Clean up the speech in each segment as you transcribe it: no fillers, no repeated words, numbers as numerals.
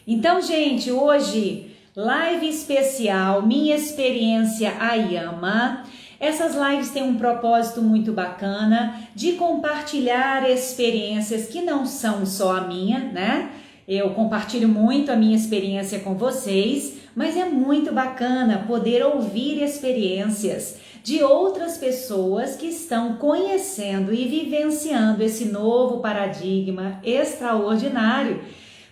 Então, gente, hoje, live especial, minha experiência Ayama. Essas lives têm um propósito muito bacana de compartilhar experiências que não são só a minha, né? Eu compartilho muito a minha experiência com vocês, mas é muito bacana poder ouvir experiências de outras pessoas que estão conhecendo e vivenciando esse novo paradigma extraordinário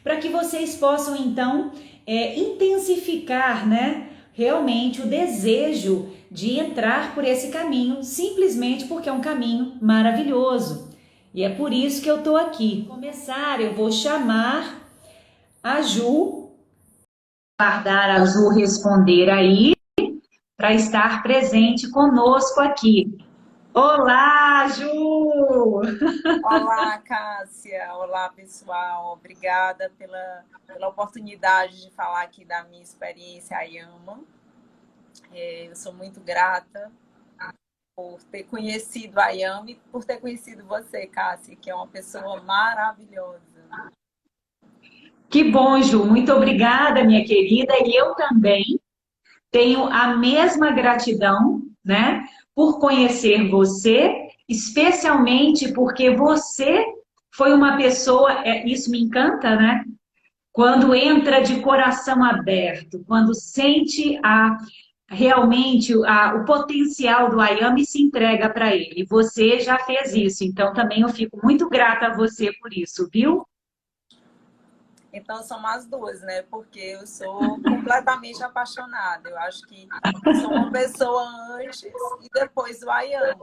para que vocês possam então intensificar, né, realmente o desejo de entrar por esse caminho, simplesmente porque é um caminho maravilhoso. E é por isso que eu estou aqui. Para começar, eu vou chamar a Ju, guardar a Ju responder aí, para estar presente conosco aqui. Olá, Ju! Olá, Cássia. Olá, pessoal. Obrigada pela oportunidade de falar aqui da minha experiência Ayama. Eu sou muito grata por ter conhecido a Ayama e por ter conhecido você, Cássia, que é uma pessoa maravilhosa. Que bom, Ju, muito obrigada, minha querida. E eu também tenho a mesma gratidão, né, por conhecer você, especialmente porque você foi uma pessoa, isso me encanta, né? Quando entra de coração aberto, quando sente realmente o potencial do Ayame e se entrega para ele. Você já fez isso, então também eu fico muito grata a você por isso, viu? Então, são as duas, né? Porque eu sou completamente apaixonada. Eu acho que eu sou uma pessoa antes e depois do Ayama.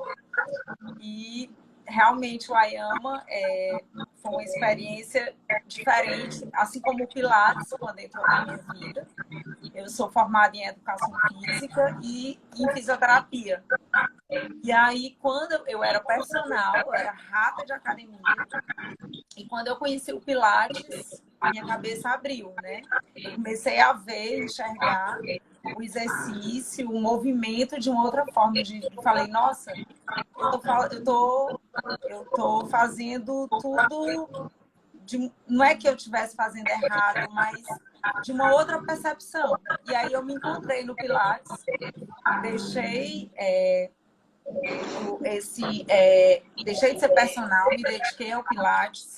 E realmente o Ayama foi uma experiência diferente, assim como o Pilates, quando entrou na minha vida. Eu sou formada em educação física e em fisioterapia. E aí, quando eu era personal, eu era rata de academia, e quando eu conheci o Pilates, minha cabeça abriu, né? Eu comecei a ver, enxergar o exercício, o movimento de uma outra forma. Falei, nossa, eu tô fazendo tudo não é que eu estivesse fazendo errado, mas de uma outra percepção. E aí eu me encontrei no Pilates, deixei deixei de ser personal, me dediquei ao Pilates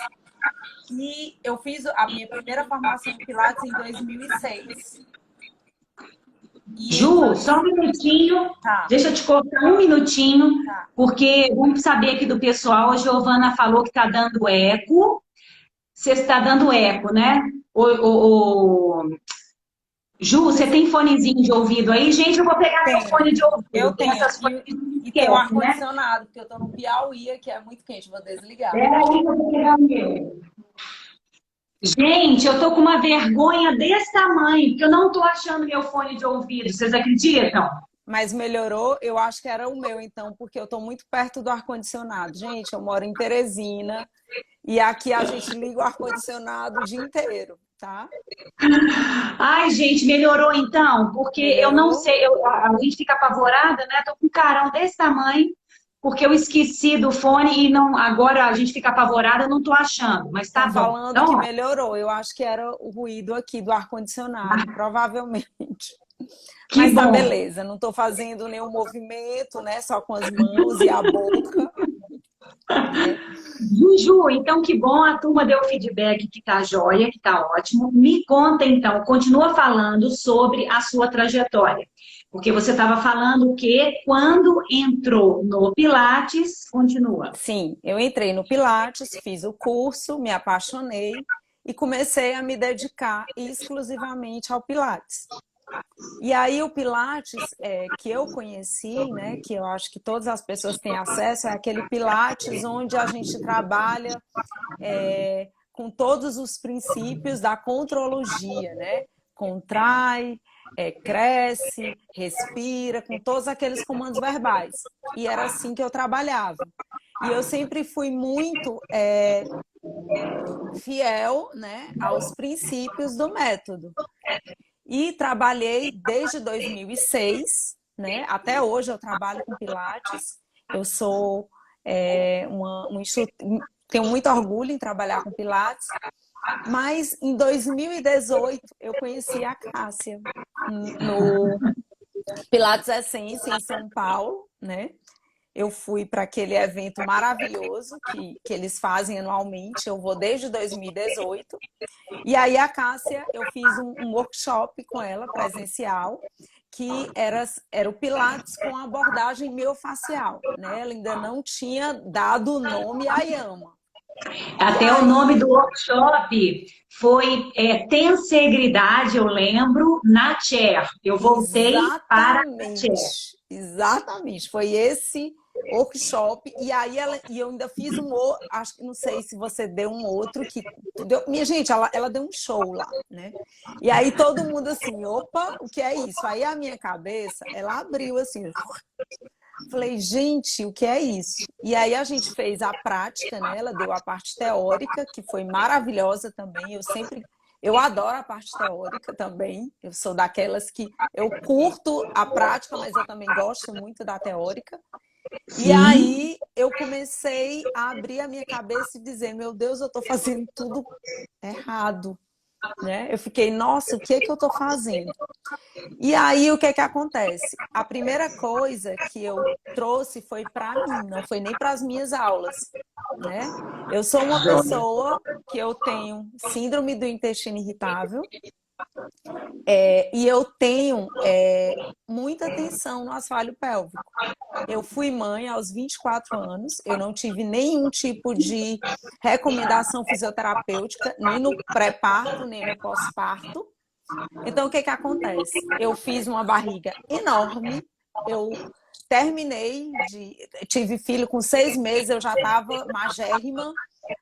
e eu fiz a minha primeira formação em Pilates em 2006. Ju, só um minutinho, Tá, deixa eu te cortar um minutinho, tá. porque vamos saber aqui do pessoal, a Giovana falou que está dando eco, você está dando eco, né? Ju, você tem fonezinho de ouvido aí? Gente, eu vou pegar meu Tenho, fone de ouvido, eu tem tenho. essas coisas que não E tem um esquecem, né? ar-condicionado, porque eu tô no Piauí, que é muito quente, vou desligar. Peraí que eu vou pegar o meu. Gente, eu tô com uma vergonha desse tamanho, porque eu não tô achando meu fone de ouvido, vocês acreditam? Mas melhorou, eu acho que era o meu, então, porque eu estou muito perto do ar-condicionado. Gente, eu moro em Teresina e aqui a gente liga o ar-condicionado o dia inteiro, tá? Ai, gente, melhorou então? Porque eu não Melhorou? sei, a gente fica apavorada, né? Tô com um carão desse tamanho, porque eu esqueci do fone e não, agora a gente fica apavorada, eu não tô achando, mas tá Estão bom. falando Então, que ó, melhorou. Eu acho que era o ruído aqui do ar-condicionado, provavelmente. que Mas tá bom. beleza, não estou fazendo nenhum movimento, né? Só com as mãos e a boca, né? Juju, então que bom, a turma deu feedback que tá joia, que tá ótimo. Me conta então, continua falando sobre a sua trajetória. Porque você estava falando que quando entrou no Pilates, continua. Sim, eu entrei no Pilates, fiz o curso, me apaixonei e comecei a me dedicar exclusivamente ao Pilates. E aí o Pilates que eu conheci, né, que eu acho que todas as pessoas têm acesso, é aquele Pilates onde a gente trabalha com todos os princípios da contrologia, né? Contrai, cresce, respira, com todos aqueles comandos verbais. E era assim que eu trabalhava. E eu sempre fui muito fiel, né, aos princípios do método. E trabalhei desde 2006, né? Até hoje eu trabalho com Pilates. Eu sou tenho muito orgulho em trabalhar com Pilates. Mas em 2018 eu conheci a Cássia no Pilates Essência em São Paulo, né? Eu fui para aquele evento maravilhoso que eles fazem anualmente. Eu vou desde 2018. E aí a Cássia, eu fiz um workshop com ela, presencial, que era o Pilates com abordagem miofacial, né? Ela ainda não tinha dado o nome à Yama. E Até o nome aí, do workshop foi Tensegridade, eu lembro, na Chair. Eu voltei para a Chair. exatamente, exatamente, foi esse workshop. E aí eu ainda fiz acho que não sei se você deu um outro que deu, minha gente, ela deu um show lá, né? E aí todo mundo assim, opa, o que é isso? Aí a minha cabeça, ela abriu assim, falei, gente, o que é isso? E aí a gente fez a prática, né? Ela deu a parte teórica, que foi maravilhosa também. Eu adoro a parte teórica também. Eu sou daquelas que eu curto a prática, mas eu também gosto muito da teórica. E Sim. aí eu comecei a abrir a minha cabeça e dizer, meu Deus, eu estou fazendo tudo errado, né? Eu fiquei, nossa, o que é que eu estou fazendo? E aí, o que é que acontece? A primeira coisa que eu trouxe foi para mim, não foi nem para as minhas aulas, né? Eu sou uma Joia. pessoa que eu tenho síndrome do intestino irritável, e eu tenho muita tensão no assoalho pélvico. Eu fui mãe aos 24 anos, eu não tive nenhum tipo de recomendação fisioterapêutica, nem no pré-parto, nem no pós-parto. Então, o que que acontece? Eu fiz uma barriga enorme, eu tive filho com 6 meses, eu já estava magérrima,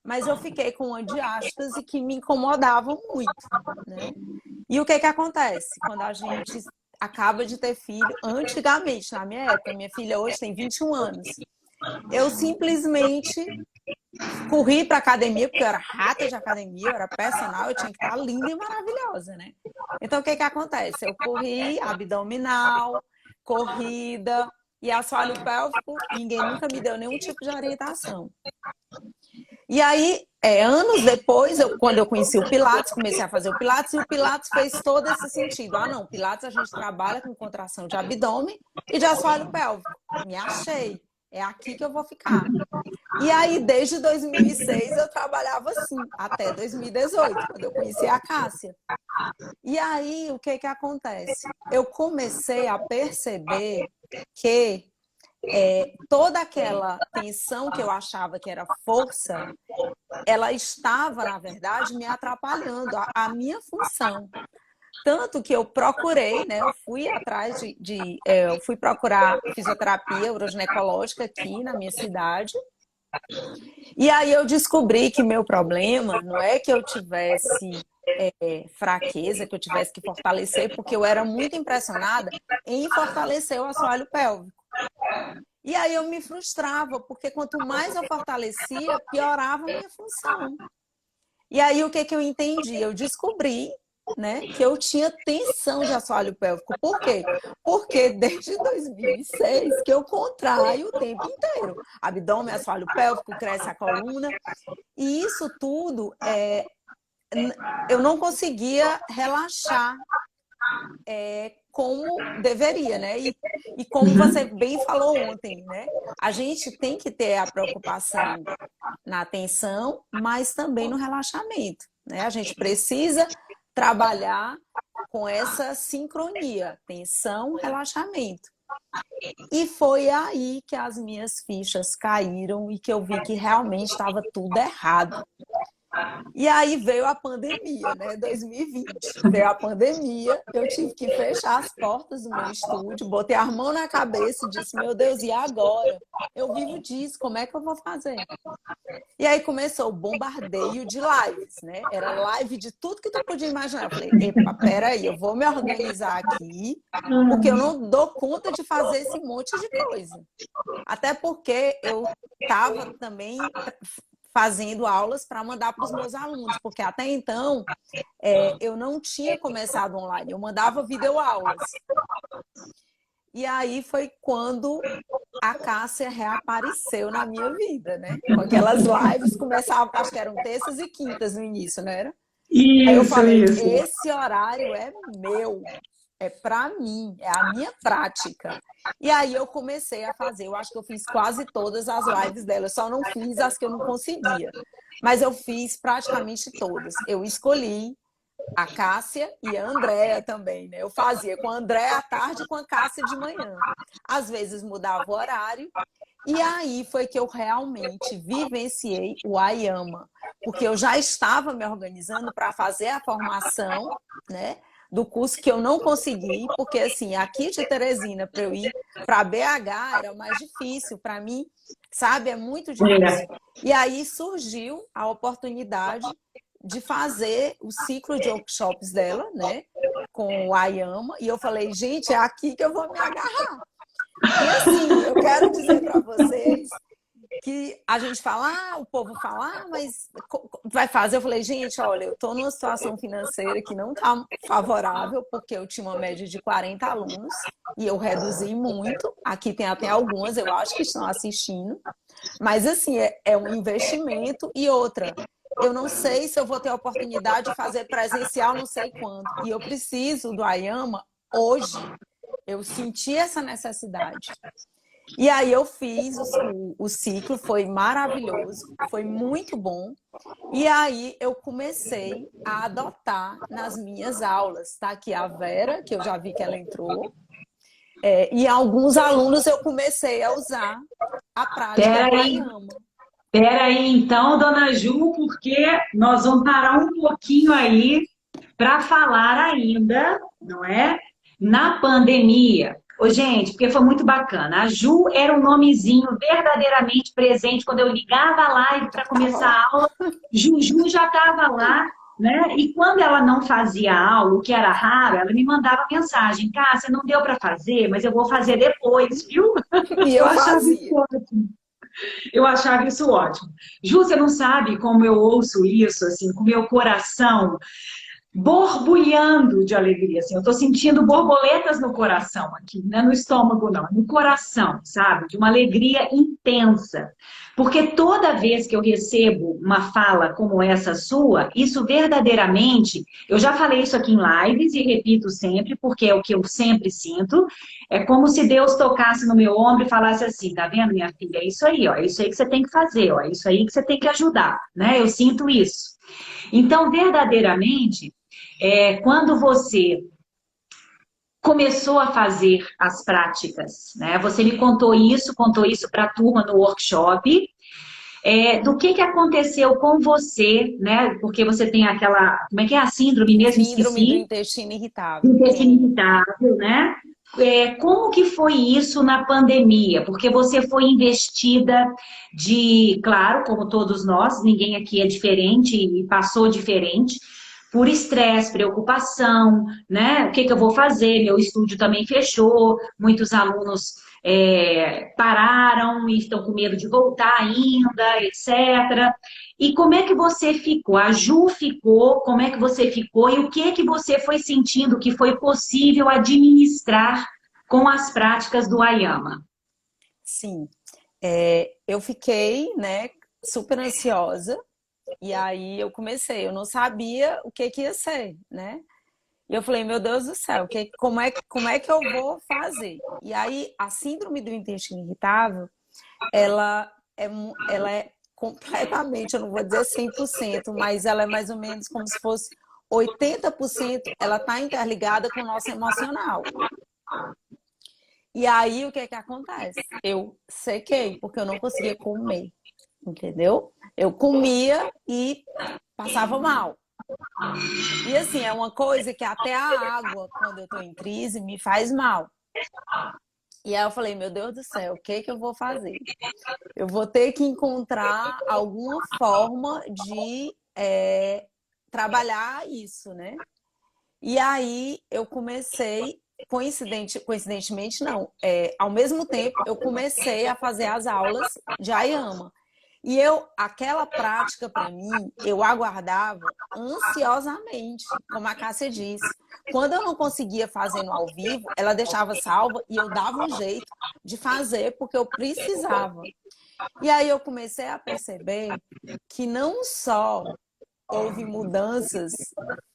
mas eu fiquei com uma diástase que me incomodava muito, né? E o que que acontece? Quando a gente acaba de ter filho, antigamente, na minha época, minha filha hoje tem 21 anos, eu simplesmente corri para academia, porque eu era rata de academia, eu era personal, eu tinha que estar linda e maravilhosa, né? Então, o que que acontece? Eu corri abdominal, corrida e assoalho pélvico, ninguém nunca me deu nenhum tipo de orientação. E aí, anos depois, quando eu conheci o Pilates, comecei a fazer o Pilates, e o Pilates fez todo esse sentido. Ah, não, Pilates a gente trabalha com contração de abdômen e de assoalho pélvico. Me achei, é aqui que eu vou ficar. E aí, desde 2006, eu trabalhava assim, até 2018, quando eu conheci a Cássia. E aí, o que que acontece? Eu comecei a perceber que toda aquela tensão que eu achava que era força, ela estava, na verdade, me atrapalhando, a minha função. Tanto que eu procurei, né? Eu fui atrás eu fui procurar fisioterapia uroginecológica aqui na minha cidade. E aí eu descobri que meu problema não é que eu tivesse fraqueza, que eu tivesse que fortalecer, porque eu era muito impressionada em fortalecer o assoalho pélvico. E aí eu me frustrava, porque quanto mais eu fortalecia, piorava a minha função. E aí o que que eu entendi? Eu descobri, né, que eu tinha tensão de assoalho pélvico. Por quê? Porque desde 2006 que eu contraio o tempo inteiro. Abdômen, assoalho pélvico, cresce a coluna. E isso tudo, eu não conseguia relaxar como deveria, né? E como você bem falou ontem, né? A gente tem que ter a preocupação na atenção, mas também no relaxamento, né? A gente precisa trabalhar com essa sincronia, tensão, relaxamento. E foi aí que as minhas fichas caíram e que eu vi que realmente estava tudo errado. E aí veio a pandemia, né? 2020. Veio a pandemia, eu tive que fechar as portas do meu estúdio, botei a mão na cabeça e disse, meu Deus, e agora? Eu vivo disso, como é que eu vou fazer? E aí começou o bombardeio de lives, né? Era live de tudo que tu podia imaginar. Eu falei, epa, peraí, eu vou me organizar aqui, porque eu não dou conta de fazer esse monte de coisa. Até porque eu estava também fazendo aulas para mandar para os meus alunos, porque até então eu não tinha começado online, eu mandava videoaulas. E aí foi quando a Cássia reapareceu na minha vida, né? Com aquelas lives, começavam, acho que eram terças e quintas no início, não era? Aí eu falei, esse horário é meu, é para mim, é a minha prática. E aí eu comecei a fazer, eu acho que eu fiz quase todas as lives dela, eu só não fiz as que eu não conseguia. Mas eu fiz praticamente todas. Eu escolhi a Cássia e a Andréa também, né? Eu fazia com a Andréa à tarde e com a Cássia de manhã. Às vezes mudava o horário. E aí foi que eu realmente vivenciei o Ayama, porque eu já estava me organizando para fazer a formação, né, do curso que eu não consegui, porque assim, aqui de Teresina para eu ir para BH era mais difícil para mim, sabe? É muito difícil. E aí surgiu a oportunidade de fazer o ciclo de workshops dela, né, com o Ayama, e eu falei, gente, é aqui que eu vou me agarrar. E assim, eu quero dizer para vocês que a gente fala, o povo fala, mas vai fazer? Eu falei, gente, olha, eu estou numa situação financeira que não está favorável, porque eu tinha uma média de 40 alunos e eu reduzi muito. Aqui tem até algumas, eu acho que estão assistindo. Mas assim, é um investimento e outra. Eu não sei se eu vou ter a oportunidade de fazer presencial, não sei quando. E eu preciso do Ayama hoje. Eu senti essa necessidade. E aí eu fiz o ciclo, foi maravilhoso, foi muito bom. E aí eu comecei a adotar nas minhas aulas. Tá aqui a Vera, que eu já vi que ela entrou. E alguns alunos eu comecei a usar a prática do Ayama. Peraí, então, dona Ju, porque nós vamos parar um pouquinho aí para falar ainda, não é? Na pandemia. Ô, gente, porque foi muito bacana. A Ju era um nomezinho verdadeiramente presente quando eu ligava a live para começar a aula. Juju já estava lá, né? E quando ela não fazia aula, o que era raro, ela me mandava mensagem: Cássia, não deu para fazer, mas eu vou fazer depois, viu? E eu fazia. Eu achava isso ótimo. Ju, você não sabe como eu ouço isso, assim, com o meu coração borbulhando de alegria, assim. Eu tô sentindo borboletas no coração aqui, não é no estômago, não, é no coração, sabe? De uma alegria intensa. Porque toda vez que eu recebo uma fala como essa sua, isso verdadeiramente, eu já falei isso aqui em lives e repito sempre, porque é o que eu sempre sinto, é como se Deus tocasse no meu ombro e falasse assim, tá vendo, minha filha? É isso aí, ó, é isso aí que você tem que fazer, ó, é isso aí que você tem que ajudar, né? Eu sinto isso. Então, verdadeiramente, quando você começou a fazer as práticas, né? Você me contou isso para a turma no workshop, do que aconteceu com você, né? Porque você tem aquela, como é que é a síndrome mesmo? Síndrome do intestino irritável. Intestino irritável, né? Como que foi isso na pandemia? Porque você foi investida claro, como todos nós, ninguém aqui é diferente e passou diferente, por estresse, preocupação, né? O que eu vou fazer? Meu estúdio também fechou, muitos alunos pararam e estão com medo de voltar ainda, etc. E como é que você ficou? A Ju ficou, como é que você ficou? E o que você foi sentindo que foi possível administrar com as práticas do Ayama? Sim, eu fiquei, né, super ansiosa. E aí eu comecei, eu não sabia o que ia ser, né? E eu falei, meu Deus do céu, como é que eu vou fazer? E aí a síndrome do intestino irritável, ela é completamente, eu não vou dizer 100%, mas ela é mais ou menos como se fosse 80%, ela está interligada com o nosso emocional. E aí o que acontece? Eu sequei, porque eu não conseguia comer, entendeu? Eu comia e passava mal. E assim, é uma coisa que até a água, quando eu tô em crise, me faz mal. E aí eu falei, meu Deus do céu, o que eu vou fazer? Eu vou ter que encontrar alguma forma de trabalhar isso, né? E aí eu comecei, coincidentemente não, ao mesmo tempo eu comecei a fazer as aulas de Ayama. E aquela prática para mim, eu aguardava ansiosamente, como a Cássia disse, quando eu não conseguia fazer no ao vivo, ela deixava salva e eu dava um jeito de fazer, porque eu precisava. E aí eu comecei a perceber que não só houve mudanças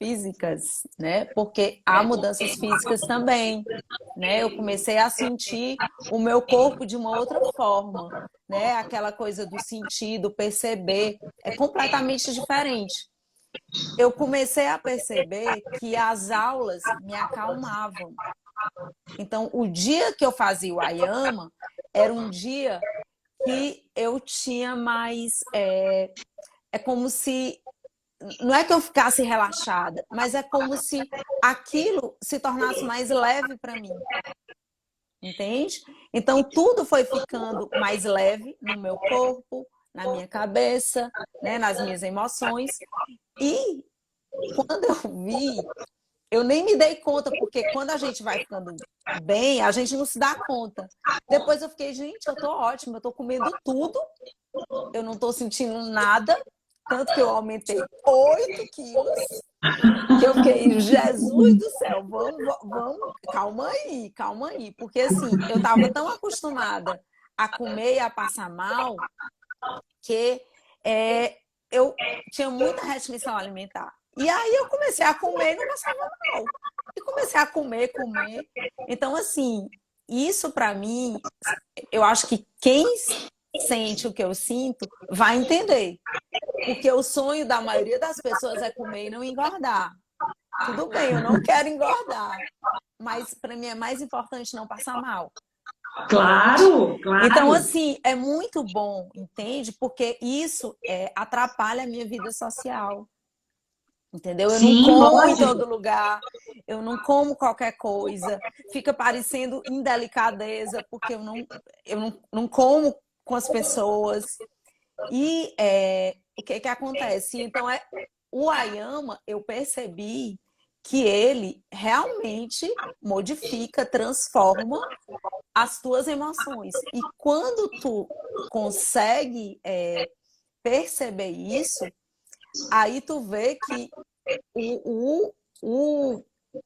físicas, né? Porque há mudanças físicas também, né? Eu comecei a sentir o meu corpo de uma outra forma, né? Aquela coisa do sentir, do perceber, é completamente diferente. Eu comecei a perceber que as aulas me acalmavam. Então, o dia que eu fazia o Ayama era um dia que eu tinha mais... é como se... Não é que eu ficasse relaxada, mas é como se aquilo se tornasse mais leve para mim. Entende? Então, tudo foi ficando mais leve no meu corpo, na minha cabeça, né, nas minhas emoções. E quando eu vi, eu nem me dei conta, porque quando a gente vai ficando bem, a gente não se dá conta. Depois eu fiquei, gente, eu tô ótima, eu tô comendo tudo, eu não tô sentindo nada, tanto que eu aumentei 8 quilos, que eu fiquei, Jesus do céu, vamos, calma aí, porque assim, eu tava tão acostumada a comer e a passar mal, que eu tinha muita restrição alimentar. E aí eu comecei a comer e não passava mal. E comecei a comer. Então, assim, isso para mim, eu acho que quem sente o que eu sinto vai entender. Porque o sonho da maioria das pessoas é comer e não engordar. Tudo bem, eu não quero engordar. Mas para mim é mais importante não passar mal. Claro, claro. Então, assim, é muito bom, entende? Porque isso atrapalha a minha vida social. Entendeu? Eu não como em todo lugar, eu não como qualquer coisa, fica parecendo indelicadeza, porque eu não como com as pessoas. E o que acontece? Então, o Ayama, eu percebi que ele realmente modifica, transforma as tuas emoções. E quando tu consegue perceber isso, aí tu vê que o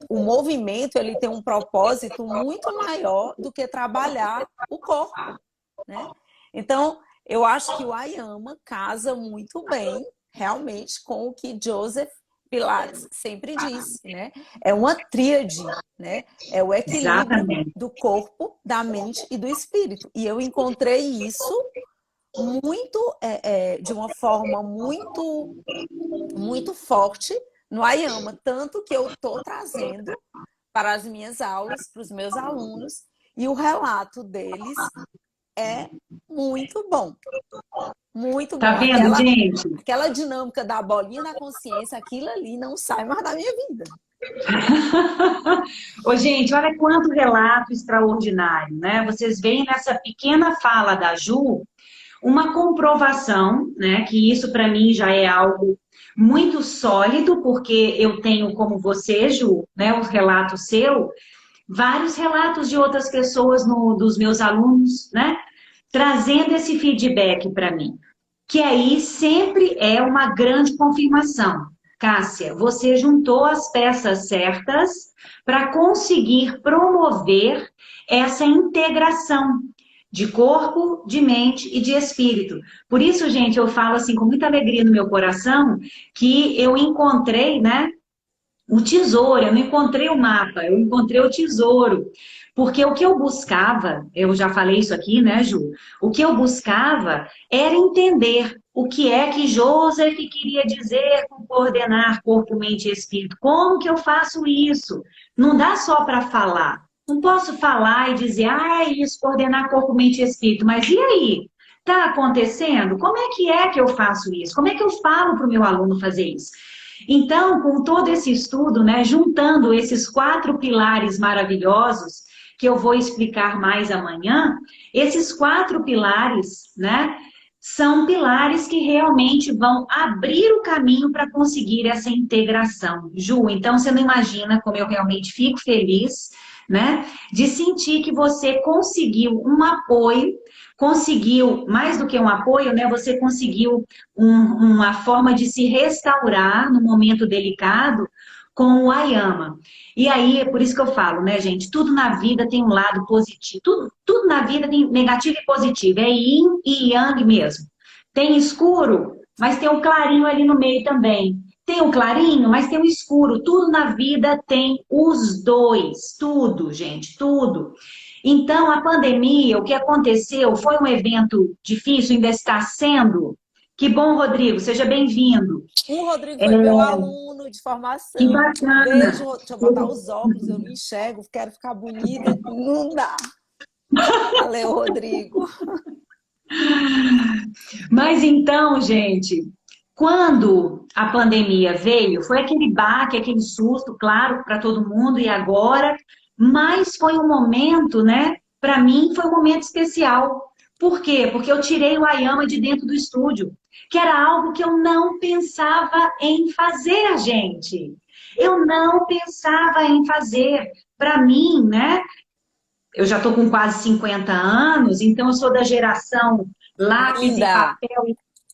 movimento ele tem um propósito muito maior do que trabalhar o corpo, né? Então, eu acho que o Ayama casa muito bem, realmente, com o que Joseph Pilates sempre disse, né? É uma tríade, né? É o equilíbrio do corpo, da mente e do espírito. E eu encontrei isso muito, de uma forma muito forte no Ayama, tanto que eu estou trazendo para as minhas aulas, para os meus alunos, e o relato deles é muito bom. Muito tá bom. Vendo, gente? Aquela dinâmica da bolinha da consciência, aquilo ali não sai mais da minha vida. Ô, gente, olha quanto relato extraordinário, né? Vocês veem nessa pequena fala da Ju uma comprovação, né? Que isso para mim já é algo muito sólido, porque eu tenho, como você, Ju, né? O relato seu, vários relatos de outras pessoas dos meus alunos, né? Trazendo esse feedback para mim. Que aí sempre é uma grande confirmação. Cássia, você juntou as peças certas para conseguir promover essa integração de corpo, de mente e de espírito. Por isso, gente, eu falo assim com muita alegria no meu coração que eu encontrei, né, o tesouro, eu não encontrei o mapa, eu encontrei o tesouro. Porque o que eu buscava, eu já falei isso aqui, né, Ju? O que eu buscava era entender o que é que Joseph queria dizer com coordenar corpo, mente e espírito. Como que eu faço isso? Não dá só para falar. Não posso falar e dizer, é isso, coordenar corpo, mente e espírito. Mas e aí? Está acontecendo? Como é que eu faço isso? Como é que eu falo para o meu aluno fazer isso? Então, com todo esse estudo, né, juntando esses 4 pilares maravilhosos, que eu vou explicar mais amanhã, esses 4 pilares, né, são pilares que realmente vão abrir o caminho para conseguir essa integração. Ju, então você não imagina como eu realmente fico feliz, né, de sentir que você conseguiu um apoio, conseguiu, mais do que um apoio, né, você conseguiu uma forma de se restaurar no momento delicado, com o Ayama. E aí, é por isso que eu falo, né, gente? Tudo na vida tem um lado positivo. Tudo na vida tem negativo e positivo. É yin e yang mesmo. Tem escuro, mas tem um clarinho ali no meio também. Tem um clarinho, mas tem um escuro. Tudo na vida tem os dois. Tudo, gente, tudo. Então, a pandemia, o que aconteceu, foi um evento difícil, ainda está sendo. Que bom, Rodrigo, seja bem-vindo. O Rodrigo foi meu aluno de Que formação. bacana. Beijo, deixa eu botar os óculos, eu não enxergo, quero ficar bonita, não dá. Valeu, Rodrigo. Mas então, gente, quando a pandemia veio, foi aquele baque, aquele susto, claro, para todo mundo, e agora, mas foi um momento, né? Para mim, foi um momento especial. Por quê? Porque eu tirei o Ayama de dentro do estúdio, que era algo que eu não pensava em fazer, gente. Eu não pensava em fazer. Para mim, né? Eu já estou com quase 50 anos, então eu sou da geração lápis e Linda. papel,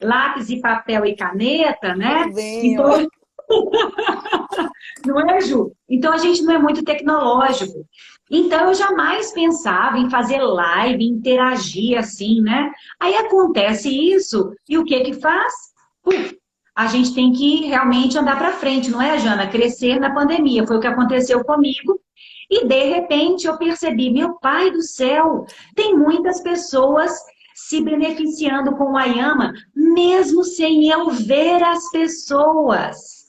lápis e papel e caneta, né? Igualzinho. Então, não é, Ju? Então a gente não é muito tecnológico. Então eu jamais pensava em fazer live, interagir assim, né? Aí acontece isso, e o que que faz? A gente tem que realmente andar para frente, não é, Jana? Crescer na pandemia. Foi o que aconteceu comigo. E de repente eu percebi, meu pai do céu, tem muitas pessoas se beneficiando com o Ayama, mesmo sem eu ver as pessoas.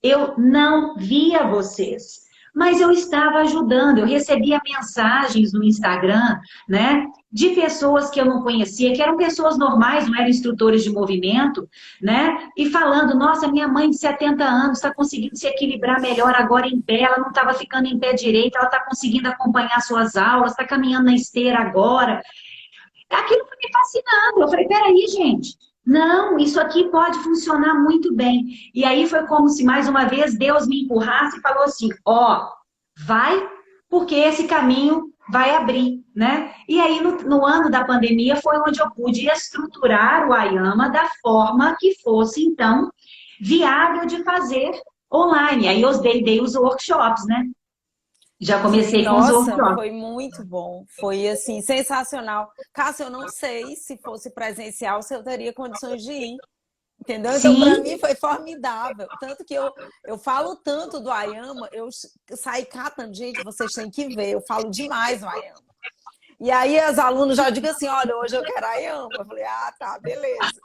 Eu não via vocês, mas eu estava ajudando. Eu recebia mensagens no Instagram, né, de pessoas que eu não conhecia, que eram pessoas normais, não eram instrutores de movimento, né, e falando: nossa, minha mãe de 70 anos está conseguindo se equilibrar melhor agora em pé, ela não estava ficando em pé direito, ela está conseguindo acompanhar suas aulas, está caminhando na esteira agora. Aquilo foi me fascinando. Eu falei: peraí, gente. Não, isso aqui pode funcionar muito bem. E aí foi como se, mais uma vez, Deus me empurrasse e falou assim: ó, vai, porque esse caminho vai abrir, né? E aí, no ano da pandemia, foi onde eu pude estruturar o Ayama da forma que fosse, então, viável de fazer online. Aí eu dei os workshops, né? Já Sim, comecei com os nossa, workshops. foi muito bom. Foi, assim, sensacional. Cássio, eu não sei se fosse presencial, se eu teria condições de ir. Entendeu? Então, para Sim, mim, foi formidável. Tanto que eu falo tanto do Ayama, eu saí catando. Gente, vocês têm que ver. Eu falo demais do Ayama. E aí, as alunos já digam assim: olha, hoje eu quero Ayama. Eu falei: ah, tá, beleza.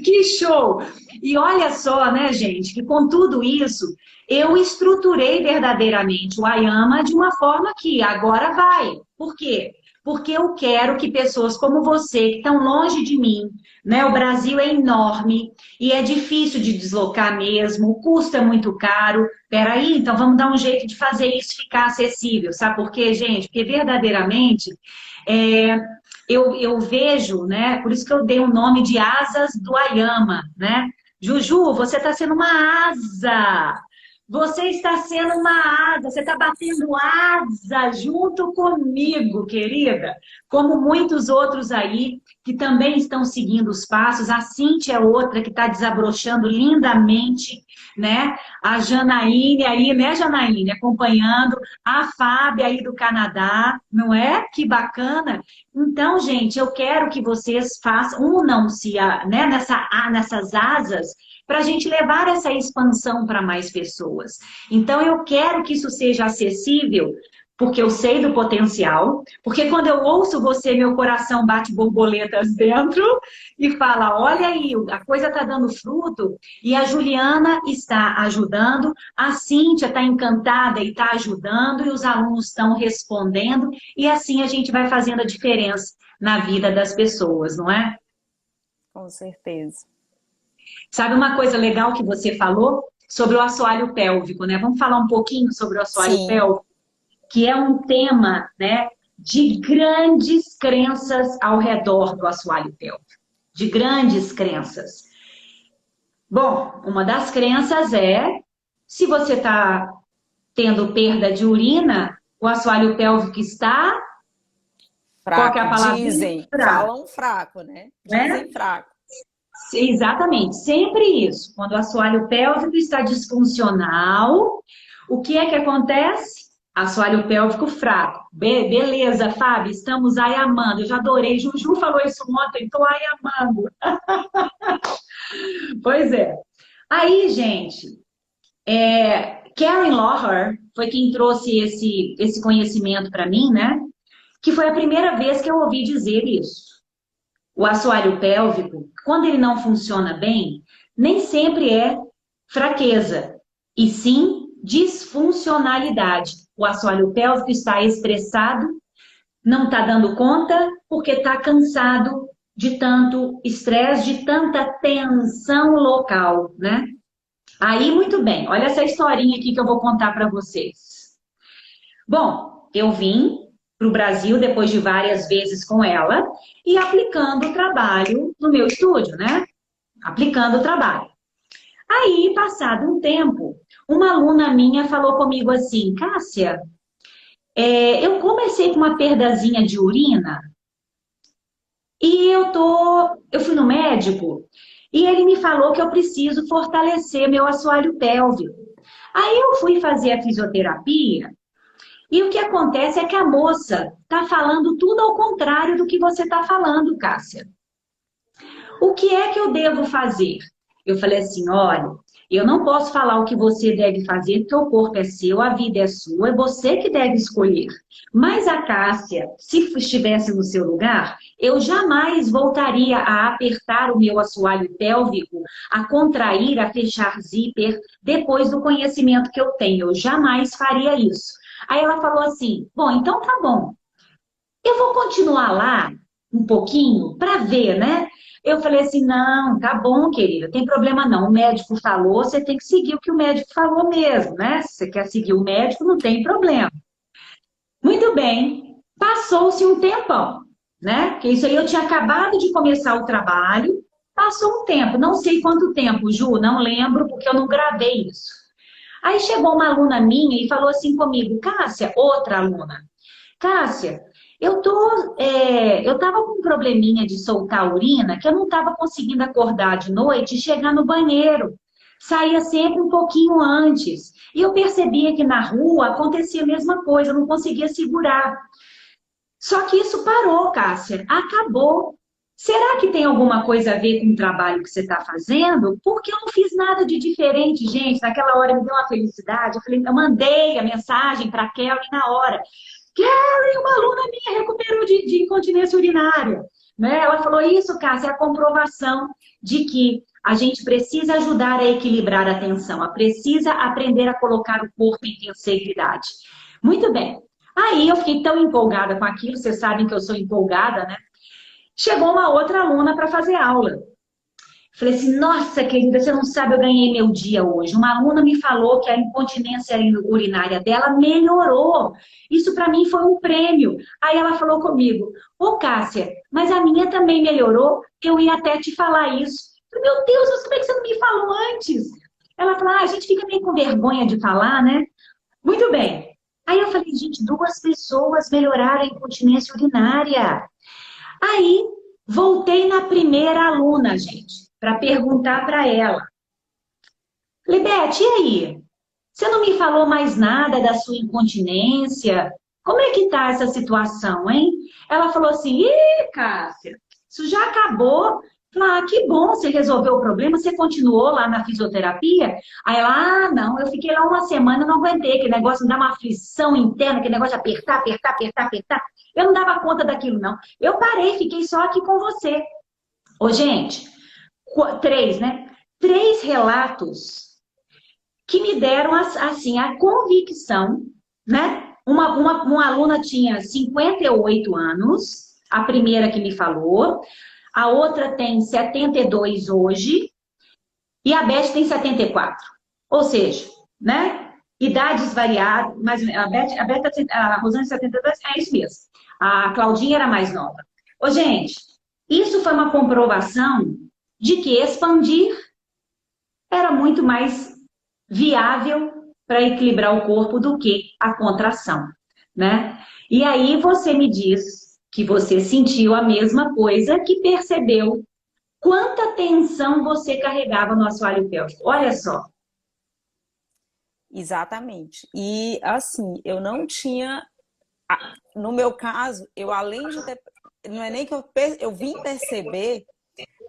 que show! E olha só, né, gente, que com tudo isso, eu estruturei verdadeiramente o Ayama de uma forma que agora vai. Por quê? Porque eu quero que pessoas como você, que estão longe de mim, né? O Brasil é enorme e é difícil de deslocar mesmo, o custo é muito caro. Peraí, então vamos dar um jeito de fazer isso ficar acessível. Sabe por quê, gente? Porque verdadeiramente é, eu vejo, né? Por isso que eu dei o nome de asas do Ayama, né? Juju, você está sendo uma asa. Você está sendo uma asa, você está batendo asa junto comigo, querida. Como muitos outros aí que também estão seguindo os passos. A Cíntia é outra que está desabrochando lindamente, né? A Janaíne aí, né, Janaíne, acompanhando. A Fábia aí do Canadá, não é? Que bacana. Então, gente, eu quero que vocês façam, unam-se, né, nessas asas, para a gente levar essa expansão para mais pessoas. Então, eu quero que isso seja acessível, porque eu sei do potencial, porque quando eu ouço você, meu coração bate borboletas dentro e fala: olha aí, a coisa está dando fruto, e a Juliana está ajudando, a Cíntia está encantada e está ajudando, e os alunos estão respondendo, e assim a gente vai fazendo a diferença na vida das pessoas, não é? Com certeza. Sabe uma coisa legal que você falou sobre o assoalho pélvico, né? Vamos falar um pouquinho sobre o assoalho Sim. pélvico, que é um tema, né, de grandes crenças ao redor do assoalho pélvico, de grandes crenças. Bom, uma das crenças é: se você está tendo perda de urina, o assoalho pélvico está... Qual que é a Fraco, palavra? dizem. Fraco, Falam fraco, né? né? Dizem fraco. Exatamente, sempre isso. Quando o assoalho pélvico está disfuncional, o que é que acontece? Assoalho pélvico fraco. Beleza, Fábio, estamos aí amando. Eu já adorei. Juju falou isso ontem, estou aí amando. Pois é. Aí, gente, Karen Loher foi quem trouxe esse conhecimento para mim, né? Que foi a primeira vez que eu ouvi dizer isso. O assoalho pélvico, quando ele não funciona bem, nem sempre é fraqueza, e sim disfuncionalidade. O assoalho pélvico está estressado, não está dando conta, porque está cansado de tanto estresse, de tanta tensão local, né? Aí, muito bem, olha essa historinha aqui que eu vou contar para vocês. Bom, eu vim para o Brasil depois de várias vezes com ela e aplicando o trabalho no meu estúdio, né? Aplicando o trabalho. Aí, passado um tempo, uma aluna minha falou comigo assim, Cássia, eu comecei com uma perdazinha de urina e eu fui no médico e ele me falou que eu preciso fortalecer meu assoalho pélvico. Aí eu fui fazer a fisioterapia. E o que acontece é que a moça está falando tudo ao contrário do que você está falando, Cássia. O que é que eu devo fazer? Eu falei assim, olha, eu não posso falar o que você deve fazer, porque o corpo é seu, a vida é sua, é você que deve escolher. Mas a Cássia, se estivesse no seu lugar, eu jamais voltaria a apertar o meu assoalho pélvico, a contrair, a fechar zíper, depois do conhecimento que eu tenho. Eu jamais faria isso. Aí ela falou assim, bom, então tá bom. Eu vou continuar lá um pouquinho para ver, né? Eu falei assim, não, tá bom, querida, tem problema não. O médico falou, você tem que seguir o que o médico falou mesmo, né? Se você quer seguir o médico, não tem problema. Muito bem, passou-se um tempão, né? Porque isso aí eu tinha acabado de começar o trabalho, passou um tempo, não sei quanto tempo, Ju, não lembro, porque eu não gravei isso. Aí chegou uma aluna minha e falou assim comigo, Cássia, outra aluna, Cássia, eu tava com um probleminha de soltar urina, que eu não estava conseguindo acordar de noite e chegar no banheiro. Saía sempre um pouquinho antes. E eu percebia que na rua acontecia a mesma coisa, eu não conseguia segurar. Só que isso parou, Cássia, acabou. Será que tem alguma coisa a ver com o trabalho que você está fazendo? Porque eu não fiz nada de diferente, gente. Naquela hora me deu uma felicidade. Eu mandei a mensagem para a Kelly na hora. Kelly, uma aluna minha recuperou de incontinência urinária. Né? Ela falou isso, Cássia, é a comprovação de que a gente precisa ajudar a equilibrar a tensão, precisa aprender a colocar o corpo em tenseidade. Muito bem. Aí eu fiquei tão empolgada com aquilo, vocês sabem que eu sou empolgada, né? Chegou uma outra aluna para fazer aula. Falei assim, nossa, querida, você não sabe, eu ganhei meu dia hoje. Uma aluna me falou que a incontinência urinária dela melhorou. Isso para mim foi um prêmio. Aí ela falou comigo, ô Cássia, mas a minha também melhorou, eu ia até te falar isso. Eu falei, meu Deus, mas como é que você não me falou antes? Ela falou, a gente fica meio com vergonha de falar, né? Muito bem. Aí eu falei, gente, 2 pessoas melhoraram a incontinência urinária. Aí, voltei na primeira aluna, gente, para perguntar para ela. Libete, e aí? Você não me falou mais nada da sua incontinência? Como é que tá essa situação, hein? Ela falou assim, ih, Cássia, isso já acabou. Falei, que bom, você resolveu o problema, você continuou lá na fisioterapia? Aí ela, não, eu fiquei lá uma semana, não aguentei, aquele negócio me dá uma aflição interna, aquele negócio de apertar, apertar, apertar, apertar. Eu não dava conta daquilo, não. Eu parei, fiquei só aqui com você. Ô, gente, 3, né? 3 relatos que me deram, assim, a convicção, né? Uma aluna tinha 58 anos, a primeira que me falou, a outra tem 72 hoje, e a Beth tem 74. Ou seja, né? Idades variadas, mas a Rosane 72, é isso mesmo. A Claudinha era mais nova. Ô, gente, isso foi uma comprovação de que expandir era muito mais viável para equilibrar o corpo do que a contração, né? E aí você me diz que você sentiu a mesma coisa, que percebeu quanta tensão você carregava no assoalho pélvico. Olha só. Exatamente. E assim, eu não tinha. No meu caso, eu além de ter. Não é nem que eu vim perceber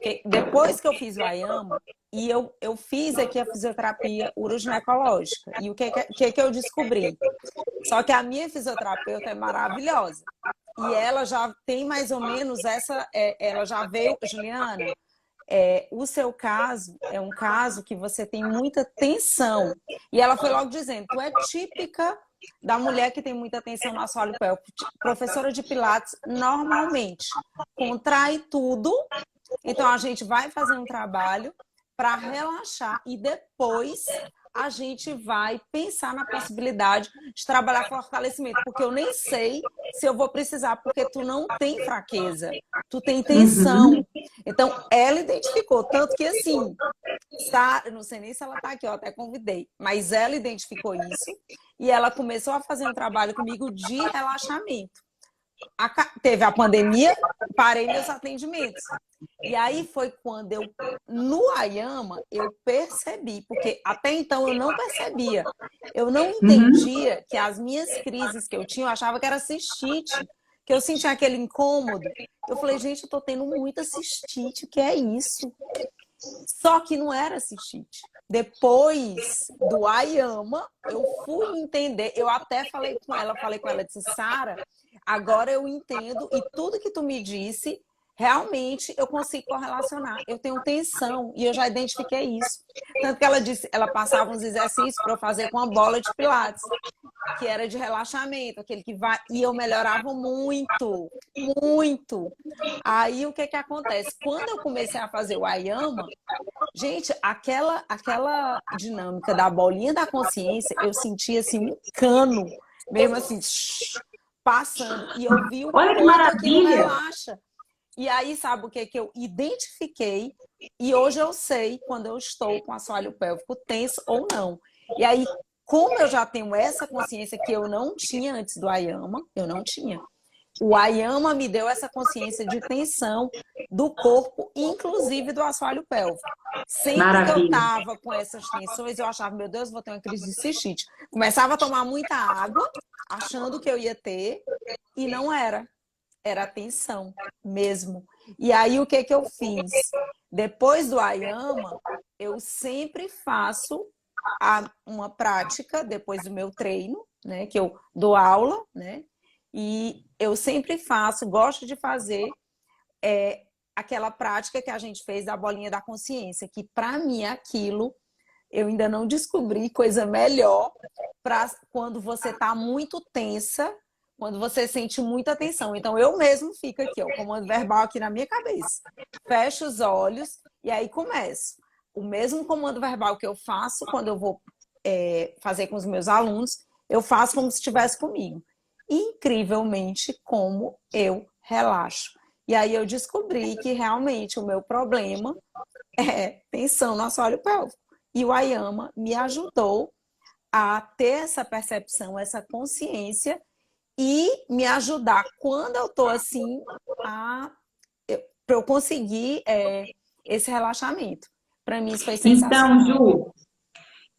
que depois que eu fiz o Ayama, e eu fiz aqui a fisioterapia uroginecológica. E o que eu descobri? Só que a minha fisioterapeuta é maravilhosa. E ela já tem mais ou menos essa. Ela já veio, Juliana. O seu caso é um caso que você tem muita tensão. E ela foi logo dizendo, tu é típica da mulher que tem muita tensão no assoalho pélvico. Professora de Pilates, normalmente, contrai tudo. Então, a gente vai fazer um trabalho para relaxar e depois a gente vai pensar na possibilidade de trabalhar fortalecimento, porque eu nem sei se eu vou precisar, porque tu não tem fraqueza, tu tem tensão. Então, ela identificou, tanto que assim, não sei nem se ela tá aqui, eu até convidei, mas ela identificou isso e ela começou a fazer um trabalho comigo de relaxamento. Teve a pandemia, parei meus atendimentos. E aí foi quando no Ayama, eu percebi, porque até então eu não percebia. Eu não entendia que as minhas crises que eu tinha, eu achava que era cistite, que eu sentia aquele incômodo. Eu falei, gente, eu tô tendo muita cistite, o que é isso? Só que não era cistite. Depois do Ayama, eu fui entender, eu até falei com ela, disse, Sara, agora eu entendo e tudo que tu me disse, realmente eu consigo correlacionar. Eu tenho tensão e eu já identifiquei isso. Tanto que ela disse, ela passava uns exercícios para eu fazer com a bola de pilates, que era de relaxamento, aquele que vai... E eu melhorava muito, muito. Aí o que acontece? Quando eu comecei a fazer o Ayama, gente, aquela dinâmica da bolinha da consciência, eu sentia assim um cano, mesmo assim, passando. E eu vi o Olha que quanto aquilo maravilha! relaxa. E aí, sabe o que eu identifiquei? E hoje eu sei quando eu estou com assoalho pélvico tenso ou não. E aí, como eu já tenho essa consciência que eu não tinha antes do Ayama, eu não tinha. O Ayama me deu essa consciência de tensão do corpo, inclusive do assoalho pélvico. Sempre que eu estava com essas tensões, eu achava, meu Deus, vou ter uma crise de cistite. Começava a tomar muita água, achando que eu ia ter, e não era. Era tensão mesmo. E aí, o que eu fiz? Depois do Ayama, eu sempre faço uma prática, depois do meu treino, né, que eu dou aula, né, e eu sempre faço, gosto de fazer aquela prática que a gente fez da bolinha da consciência, que para mim aquilo, eu ainda não descobri coisa melhor para quando você está muito tensa, quando você sente muita tensão. Então, eu mesmo fico aqui, ó, o comando verbal aqui na minha cabeça. Fecho os olhos e aí começo. O mesmo comando verbal que eu faço quando eu vou fazer com os meus alunos, eu faço como se estivesse comigo. Incrivelmente, como eu relaxo. E aí eu descobri que realmente o meu problema é tensão no assoalho pélvico. E o Ayama me ajudou a ter essa percepção, essa consciência e me ajudar quando eu tô assim para eu conseguir esse relaxamento. Para mim isso foi sensacional. Então, Ju,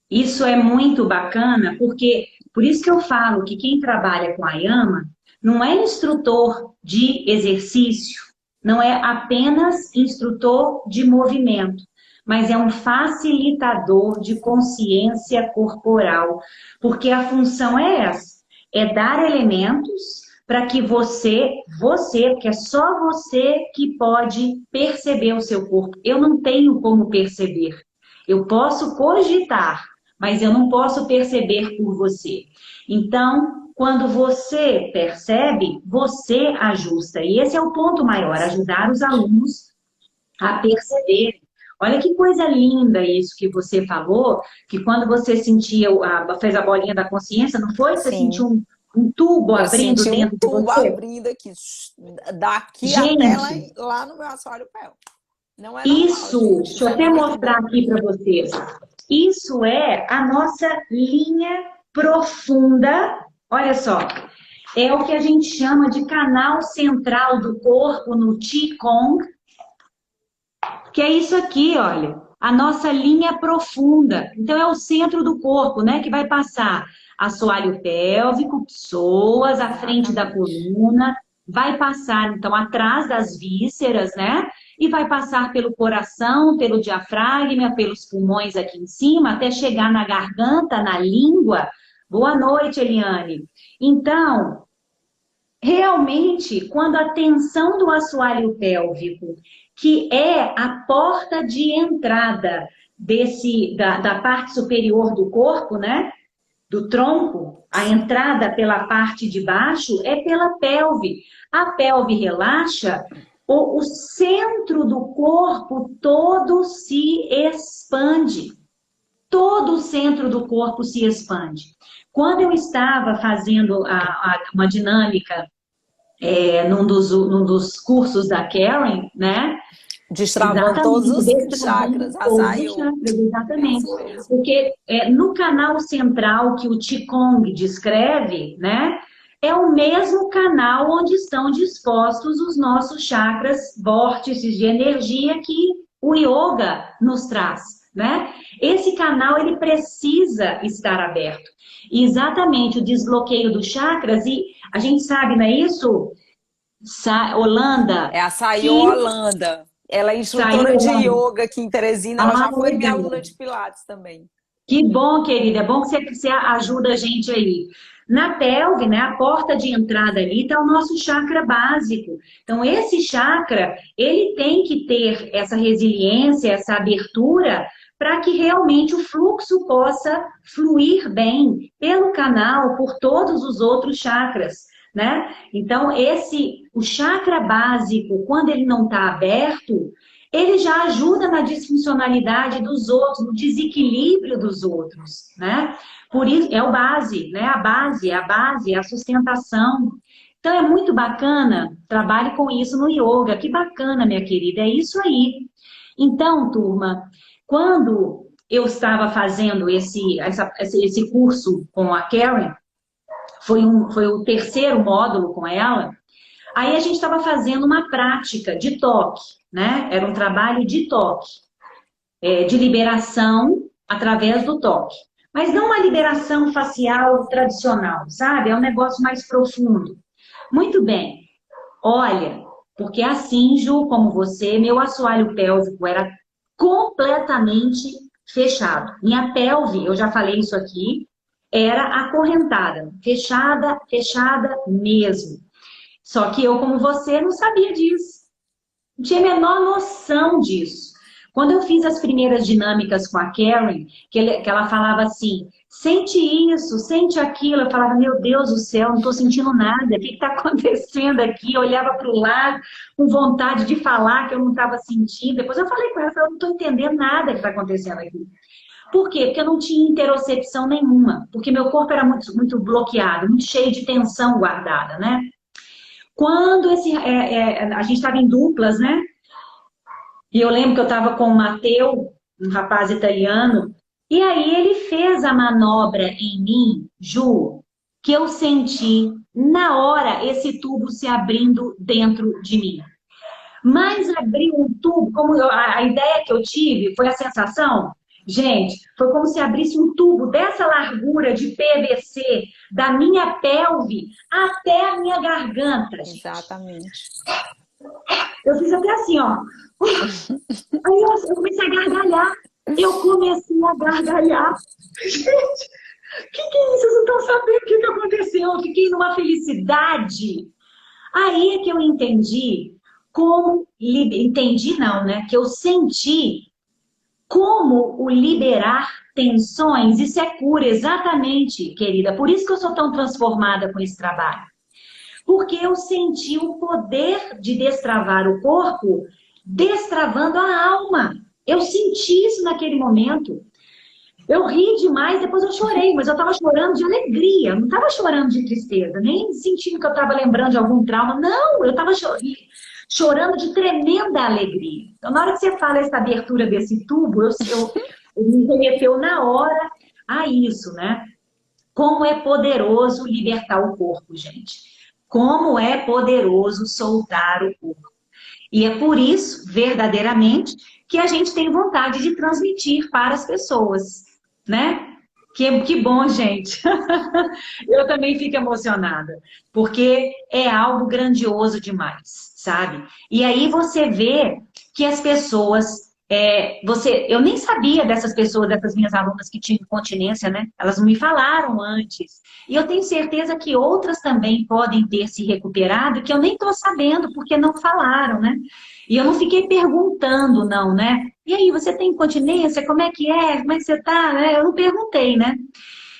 isso é muito bacana, porque por isso que eu falo que quem trabalha com a Ayama não é instrutor de exercício, não é apenas instrutor de movimento, mas é um facilitador de consciência corporal, porque a função é essa, é dar elementos para que você, porque é só você que pode perceber o seu corpo. Eu não tenho como perceber. Eu posso cogitar, mas eu não posso perceber por você. Então, quando você percebe, você ajusta. E esse é o ponto maior, ajudar os alunos a perceber. Olha que coisa linda isso que você falou, que quando você sentia, fez a bolinha da consciência, não foi? Você Sim. sentiu um tubo abrindo dentro de você? Um tubo abrindo aqui, daqui gente, até lá no meu assoalho pélvico. Não é isso, normal, deixa eu até mostrar aqui para vocês. Isso é a nossa linha profunda. Olha só, é o que a gente chama de canal central do corpo no Qigong. que é isso aqui, olha, a nossa linha profunda. Então, é o centro do corpo, né, que vai passar assoalho pélvico, psoas, à frente da Exatamente. coluna, vai passar, então, atrás das vísceras, né, e vai passar pelo coração, pelo diafragma, pelos pulmões aqui em cima, até chegar na garganta, na língua. Boa noite, Eliane. Então, realmente, quando a tensão do assoalho pélvico, que é a porta de entrada da parte superior do corpo, né? Do tronco, a entrada pela parte de baixo é pela pelve. A pelve relaxa, o centro do corpo todo se expande. Todo o centro do corpo se expande. Quando eu estava fazendo uma dinâmica num dos cursos da Karen, né? Destravando todos Exatamente, os chakras, destravando a todos os Zayu. chakras, É exatamente. isso mesmo. Porque no canal central que o Qigong descreve, né? É o mesmo canal onde estão dispostos os nossos chakras, vórtices de energia que o yoga nos traz, né? Esse canal, ele precisa estar aberto. E exatamente o desbloqueio dos chakras, e a gente sabe, não é isso? Holanda, É a Sayo que Holanda. Ela é saiu instrutora de Holanda. yoga aqui em Teresina. Ela Ah, já foi minha aluna legal. de Pilates também. Que bom, querida. É bom que você ajuda a gente aí. Na pelve, né, a porta de entrada ali está o nosso chakra básico. Então, esse chakra, ele tem que ter essa resiliência, essa abertura, para que realmente o fluxo possa fluir bem pelo canal, por todos os outros chakras, né? Então, o chakra básico, quando ele não está aberto, ele já ajuda na disfuncionalidade dos outros, no desequilíbrio dos outros, né? Por isso, é o base, né? A base, a sustentação. Então, é muito bacana, trabalhe com isso no yoga. Que bacana, minha querida, é isso aí. Então, turma, quando eu estava fazendo esse curso com a Karen, foi o terceiro módulo com ela. Aí a gente estava fazendo uma prática de toque, né? Era um trabalho de toque, de liberação através do toque. Mas não uma liberação facial tradicional, sabe? É um negócio mais profundo. Muito bem. Olha, porque assim, Ju, como você, meu assoalho pélvico era completamente fechado. Minha pelve, eu já falei isso aqui, era acorrentada, fechada, fechada mesmo. Só que eu, como você, não sabia disso. Não tinha a menor noção disso. Quando eu fiz as primeiras dinâmicas com a Karen, que ela falava assim, sente isso, sente aquilo, eu falava, meu Deus do céu, não estou sentindo nada, o que está acontecendo aqui? Eu olhava para o lado com vontade de falar que eu não estava sentindo. Depois eu falei com ela, eu não estou entendendo nada que está acontecendo aqui. Por quê? Porque eu não tinha interocepção nenhuma, porque meu corpo era muito, muito bloqueado, muito cheio de tensão guardada, né? Quando a gente estava em duplas, né? E eu lembro que eu estava com o Matteo, um rapaz italiano, e aí ele fez a manobra em mim, Ju, que eu senti na hora esse tubo se abrindo dentro de mim. Mas abriu um tubo, a ideia que eu tive foi a sensação, gente, foi como se abrisse um tubo dessa largura de PVC da minha pelve até a minha garganta, gente. Exatamente. Eu fiz até assim, ó. Aí eu comecei a gargalhar. Eu comecei a gargalhar. Gente, o que é isso? Vocês não estão sabendo o que aconteceu. Eu fiquei numa felicidade. Aí é que eu entendi como... Entendi não, né? Que eu senti como o liberar tensões. Isso é cura, exatamente, querida. Por isso que eu sou tão transformada com esse trabalho. Porque eu senti o poder de destravar o corpo, destravando a alma. Eu senti isso naquele momento. Eu ri demais, depois eu chorei, mas eu estava chorando de alegria, não estava chorando de tristeza, nem sentindo que eu estava lembrando de algum trauma. Não, eu estava chorando de tremenda alegria. Então, na hora que você fala essa abertura desse tubo, eu me remeteu na hora a isso, né? Como é poderoso libertar o corpo, gente. Como é poderoso soltar o corpo. E é por isso, verdadeiramente, que a gente tem vontade de transmitir para as pessoas, né? Que bom, gente. Eu também fico emocionada, porque é algo grandioso demais, sabe? E aí você vê que as pessoas. Eu nem sabia dessas pessoas, dessas minhas alunas que tinham incontinência, né? Elas não me falaram antes. E eu tenho certeza que outras também podem ter se recuperado, que eu nem estou sabendo, porque não falaram, né? E eu não fiquei perguntando, não, né? E aí, você tem incontinência? Como é que é? Como é que você tá? Né? Eu não perguntei, né?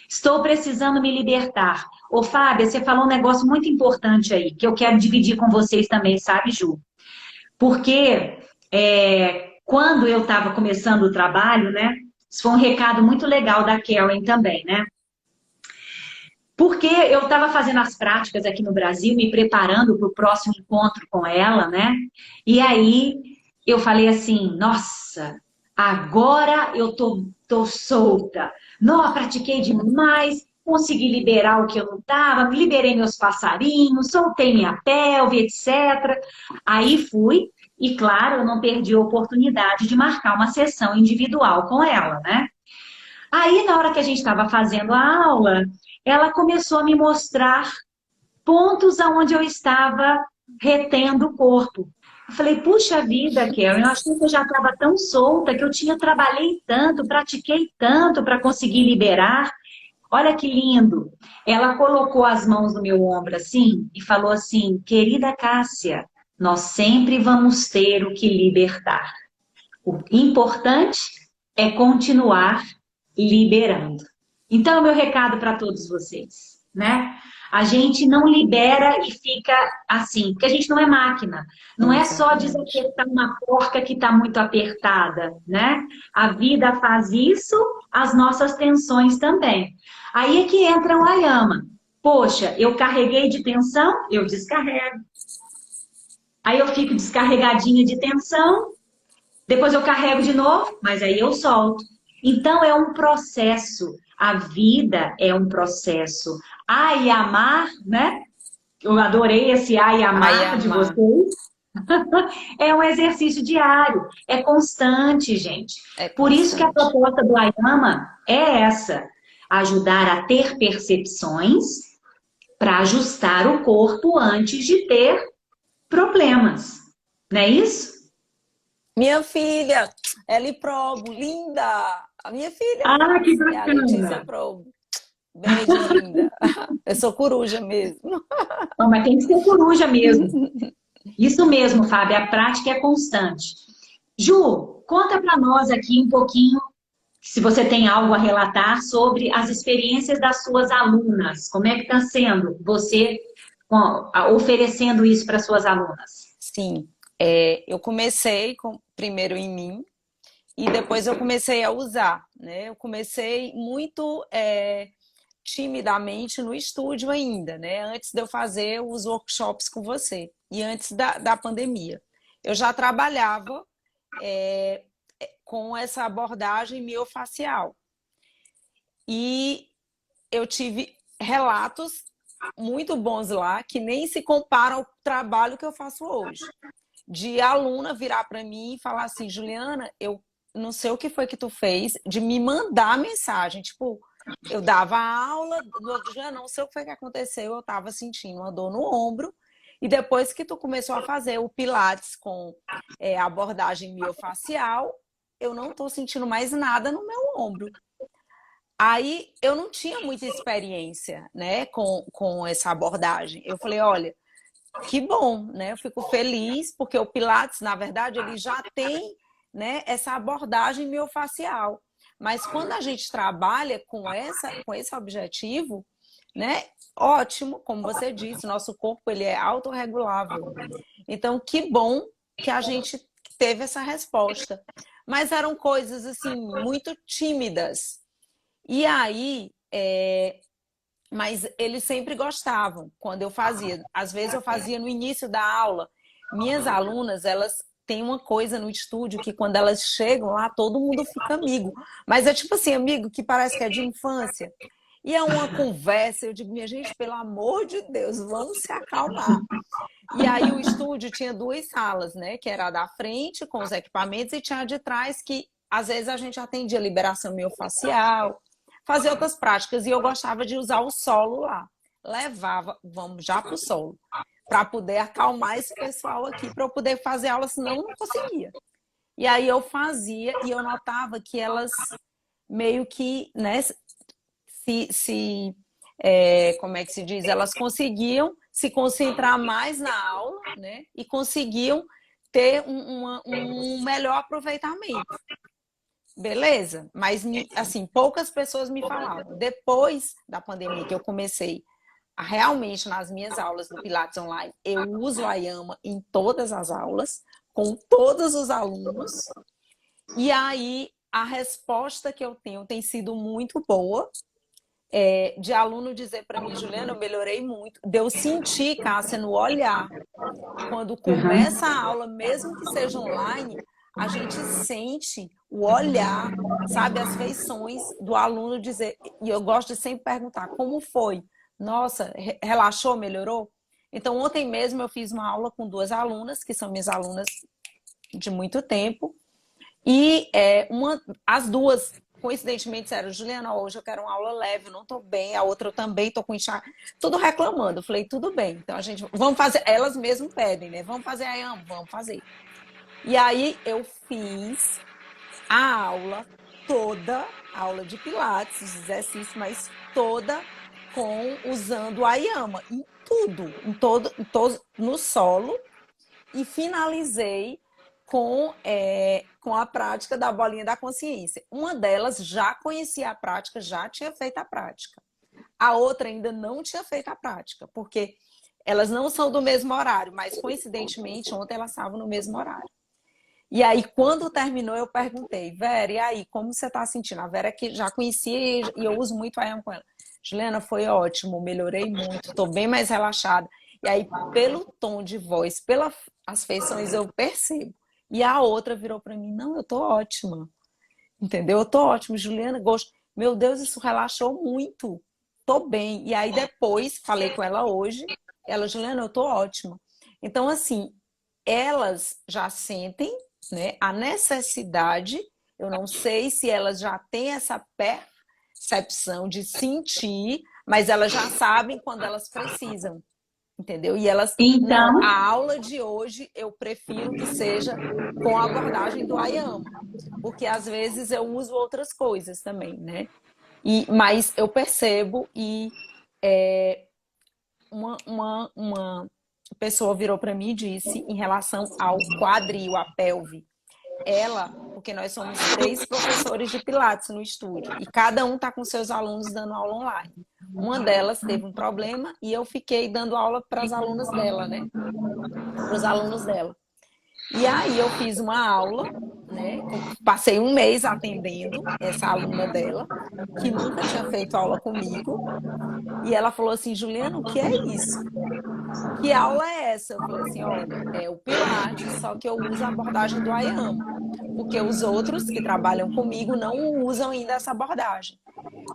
Estou precisando me libertar. Ô, Fábia, você falou um negócio muito importante aí, que eu quero dividir com vocês também, sabe, Ju? Porque quando eu estava começando o trabalho, né? Isso foi um recado muito legal da Karen também, né? Porque eu estava fazendo as práticas aqui no Brasil, me preparando para o próximo encontro com ela, né? E aí eu falei assim, nossa, agora eu tô solta. Não, pratiquei demais, consegui liberar o que eu não estava, liberei meus passarinhos, soltei minha pelve, etc. Aí fui, e claro, eu não perdi a oportunidade de marcar uma sessão individual com ela, né? Aí, na hora que a gente estava fazendo a aula, ela começou a me mostrar pontos aonde eu estava retendo o corpo. Eu falei, puxa vida, Karen, eu achei que eu já estava tão solta, que eu trabalhei tanto, pratiquei tanto para conseguir liberar. Olha que lindo. Ela colocou as mãos no meu ombro assim e falou assim, querida Cássia, nós sempre vamos ter o que libertar. O importante é continuar liberando. Então, meu recado para todos vocês, né? A gente não libera e fica assim, porque a gente não é máquina. Não é só desapertar uma porca que está muito apertada, né? A vida faz isso, as nossas tensões também. Aí é que entra o ayama. Poxa, eu carreguei de tensão, eu descarrego. Aí eu fico descarregadinha de tensão, depois eu carrego de novo, mas aí eu solto. Então é um processo. A vida é um processo. Ai, amar, né? Eu adorei esse ai, amar de vocês. É um exercício diário. É constante, gente. Por isso que a proposta do Ayama é essa. Ajudar a ter percepções para ajustar o corpo antes de ter problemas. Não é isso? Minha filha, Ellie Probo, linda! A minha filha Ah, que é a Letícia bacana! Probo. Beijo, linda. Eu sou coruja mesmo. Não, mas tem que ser coruja mesmo. Isso mesmo, Fábio, a prática é constante. Ju, conta para nós aqui um pouquinho, se você tem algo a relatar sobre as experiências das suas alunas. Como é que está sendo você oferecendo isso para suas alunas? Sim, eu comecei primeiro em mim e depois eu comecei a usar, né? Eu comecei muito timidamente no estúdio ainda, né? Antes de eu fazer os workshops com você e antes da pandemia. Eu já trabalhava com essa abordagem miofacial e eu tive relatos muito bons lá que nem se comparam ao trabalho que eu faço hoje. De aluna virar para mim e falar assim, Juliana, eu não sei o que foi que tu fez, de me mandar mensagem, tipo, eu dava aula, do outro dia não sei o que foi que aconteceu, eu estava sentindo uma dor no ombro, e depois que tu começou a fazer o Pilates com a abordagem miofacial, eu não estou sentindo mais nada no meu ombro. Aí eu não tinha muita experiência, né, com essa abordagem. Eu falei, olha, que bom, né? Eu fico feliz porque o Pilates, na verdade, ele já tem, né, essa abordagem miofacial. Mas quando a gente trabalha com esse objetivo, né, ótimo, como você disse, nosso corpo ele é autorregulável. Então, que bom que a gente teve essa resposta. Mas eram coisas assim muito tímidas. E aí, mas eles sempre gostavam quando eu fazia. Às vezes eu fazia no início da aula. Minhas alunas, elas têm uma coisa no estúdio que quando elas chegam lá, todo mundo fica amigo. Mas é tipo assim, amigo que parece que é de infância. E é uma conversa, eu digo, minha gente, pelo amor de Deus, vamos se acalmar. E aí o estúdio tinha duas salas, né? Que era a da frente, com os equipamentos, e tinha a de trás, que às vezes a gente atendia liberação miofascial, fazia outras práticas, e eu gostava de usar o solo lá. Levava, vamos já pro solo, para poder acalmar esse pessoal aqui, para eu poder fazer aula, senão eu não conseguia. E aí eu fazia, e eu notava que elas meio que, né, como é que se diz? Elas conseguiam se concentrar mais na aula, né? E conseguiam ter um melhor aproveitamento. Beleza? Mas, assim, poucas pessoas me falavam. Depois da pandemia, que eu comecei a, realmente nas minhas aulas do Pilates Online, eu uso a Yama em todas as aulas, com todos os alunos. E aí, a resposta que eu tenho tem sido muito boa. De aluno dizer para mim, Juliana, eu melhorei muito. De eu sentir, Cássia, no olhar, quando começa a aula, mesmo que seja online, a gente sente o olhar, sabe, as feições do aluno dizer. E eu gosto de sempre perguntar, como foi? Nossa, relaxou, melhorou? Então, ontem mesmo eu fiz uma aula com duas alunas, que são minhas alunas de muito tempo, e as duas, coincidentemente, disseram, Juliana, hoje eu quero uma aula leve, eu não tô bem, a outra eu também tô com enxaqueca, tudo reclamando. Eu falei, tudo bem, então a gente, vamos fazer, elas mesmo pedem, né? Vamos fazer aí, vamos fazer. E aí eu fiz a aula toda, a aula de pilates, os exercícios, mas toda usando a Yama, em tudo, em todo, no solo, e finalizei com a prática da bolinha da consciência. Uma delas já conhecia a prática, já tinha feito a prática. A outra ainda não tinha feito a prática, porque elas não são do mesmo horário, mas coincidentemente ontem elas estavam no mesmo horário. E aí, quando terminou, eu perguntei, Vera, e aí, como você está sentindo? A Vera que já conhecia e eu uso muito a Yama com ela. Juliana, foi ótimo, melhorei muito, estou bem mais relaxada. E aí, pelo tom de voz, pelas feições, eu percebo. E a outra virou para mim, não, eu tô ótima. Entendeu? Eu tô ótima, Juliana, gosto. Meu Deus, isso relaxou muito. Tô bem. E aí depois, falei com ela hoje, ela, Juliana, eu tô ótima. Então, assim, elas já sentem, né, a necessidade, eu não sei se elas já têm essa percepção de sentir, mas elas já sabem quando elas precisam. Entendeu? E elas, Então, não, a aula de hoje eu prefiro que seja com a abordagem do Ayama, porque às vezes eu uso outras coisas também, né? Mas eu percebo uma pessoa virou para mim e disse em relação ao quadril, a pelve. Ela, porque nós somos 3 professores de Pilates no estúdio e cada um está com seus alunos dando aula online. Uma delas teve um problema e eu fiquei dando aula para as alunas dela, né? Para os alunos dela. E aí eu fiz uma aula, né? Passei um mês atendendo essa aluna dela, que nunca tinha feito aula comigo. E ela falou assim, Juliana, o que é isso? Que aula é essa? Eu falei assim, olha, é o Pilates, só que eu uso a abordagem do Ayama. Porque os outros que trabalham comigo não usam ainda essa abordagem.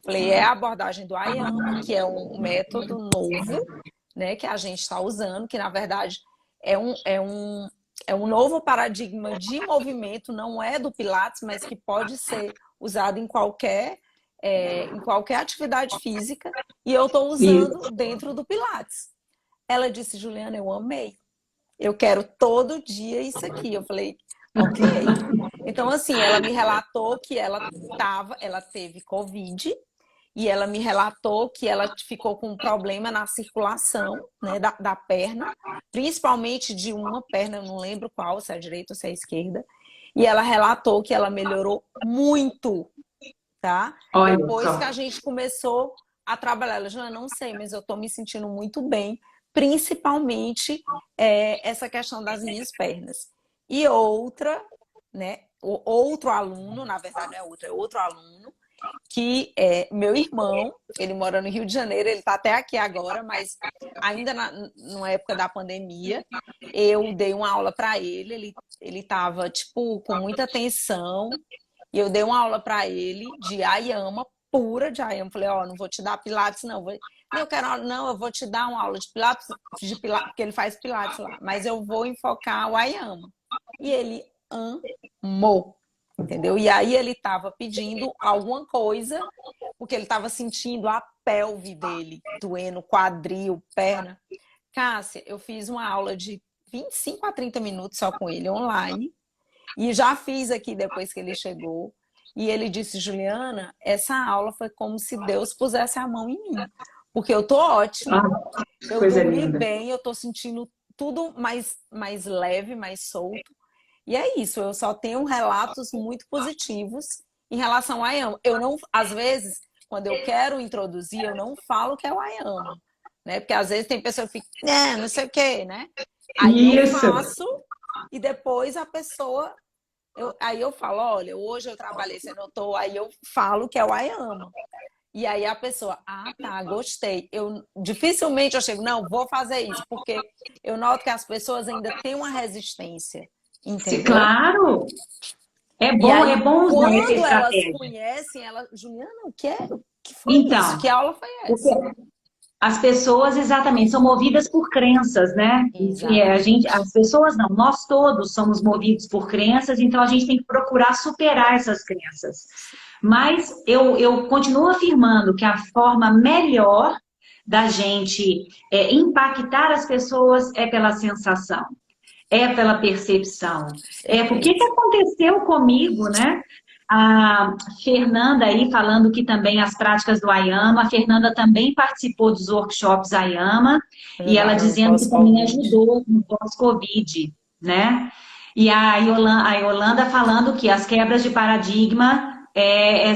Falei, é a abordagem do Ayama, que é um método novo, né, que a gente está usando, que na verdade é um novo paradigma de movimento, não é do Pilates, mas que pode ser usado em qualquer atividade física, e eu estou usando dentro do Pilates. Ela disse, Juliana, eu amei. Eu quero todo dia isso aqui. Eu falei, ok. Então, assim, ela me relatou que ela teve Covid, e ela me relatou que ela ficou com um problema na circulação, né, da perna, principalmente de uma perna, eu não lembro qual, se é a direita ou se é a esquerda. E ela relatou que ela melhorou muito, tá? olha Depois só. que a gente começou a trabalhar. Ela, já não sei, mas eu tô me sentindo muito bem, principalmente essa questão das minhas pernas. E outra, né? Outro aluno, na verdade não é outro, é outro aluno, que é meu irmão, ele mora no Rio de Janeiro, ele está até aqui agora, mas ainda na época da pandemia, eu dei uma aula para ele estava tipo com muita tensão, e eu dei uma aula para ele de Ayama pura de Ayama. Falei, ó, não vou te dar Pilates, não. Não, eu vou te dar uma aula de Pilates, porque ele faz Pilates lá. Mas eu vou enfocar o Ayama. E ele amou, entendeu? E aí ele estava pedindo alguma coisa, porque ele estava sentindo a pelve dele doendo, quadril, perna. Cássia, eu fiz uma aula de 25 a 30 minutos só com ele online. E já fiz aqui depois que ele chegou. E ele disse, Juliana, essa aula foi como se Deus pusesse a mão em mim. Porque eu tô ótima, eu dormi bem, eu tô sentindo tudo mais leve, mais solto. E é isso, eu só tenho relatos muito positivos em relação ao Ayama. Eu não, às vezes, quando eu quero introduzir, eu não falo que é o Ayama, né? Porque às vezes tem pessoa que fica, não sei o quê, né? Aí eu faço e depois a pessoa... aí eu falo, olha, hoje eu trabalhei, você notou? Aí eu falo que é o Ayama. E aí a pessoa, tá, gostei. Dificilmente eu chego, não, vou fazer isso, porque eu noto que as pessoas ainda têm uma resistência, entendeu? Claro! É aí, bom usar essa estratégia. Quando elas conhecem, Juliana, o que foi isso? Que aula foi essa? As pessoas, exatamente, são movidas por crenças, né? As pessoas não, nós todos somos movidos por crenças, então a gente tem que procurar superar essas crenças. Mas eu continuo afirmando que a forma melhor da gente impactar as pessoas é pela sensação, é pela percepção. Por que aconteceu comigo, né? A Fernanda aí falando que também as práticas do Ayama, a Fernanda também participou dos workshops Ayama, e ela dizendo que também ajudou no pós-Covid, né? E a Yolanda falando que as quebras de paradigma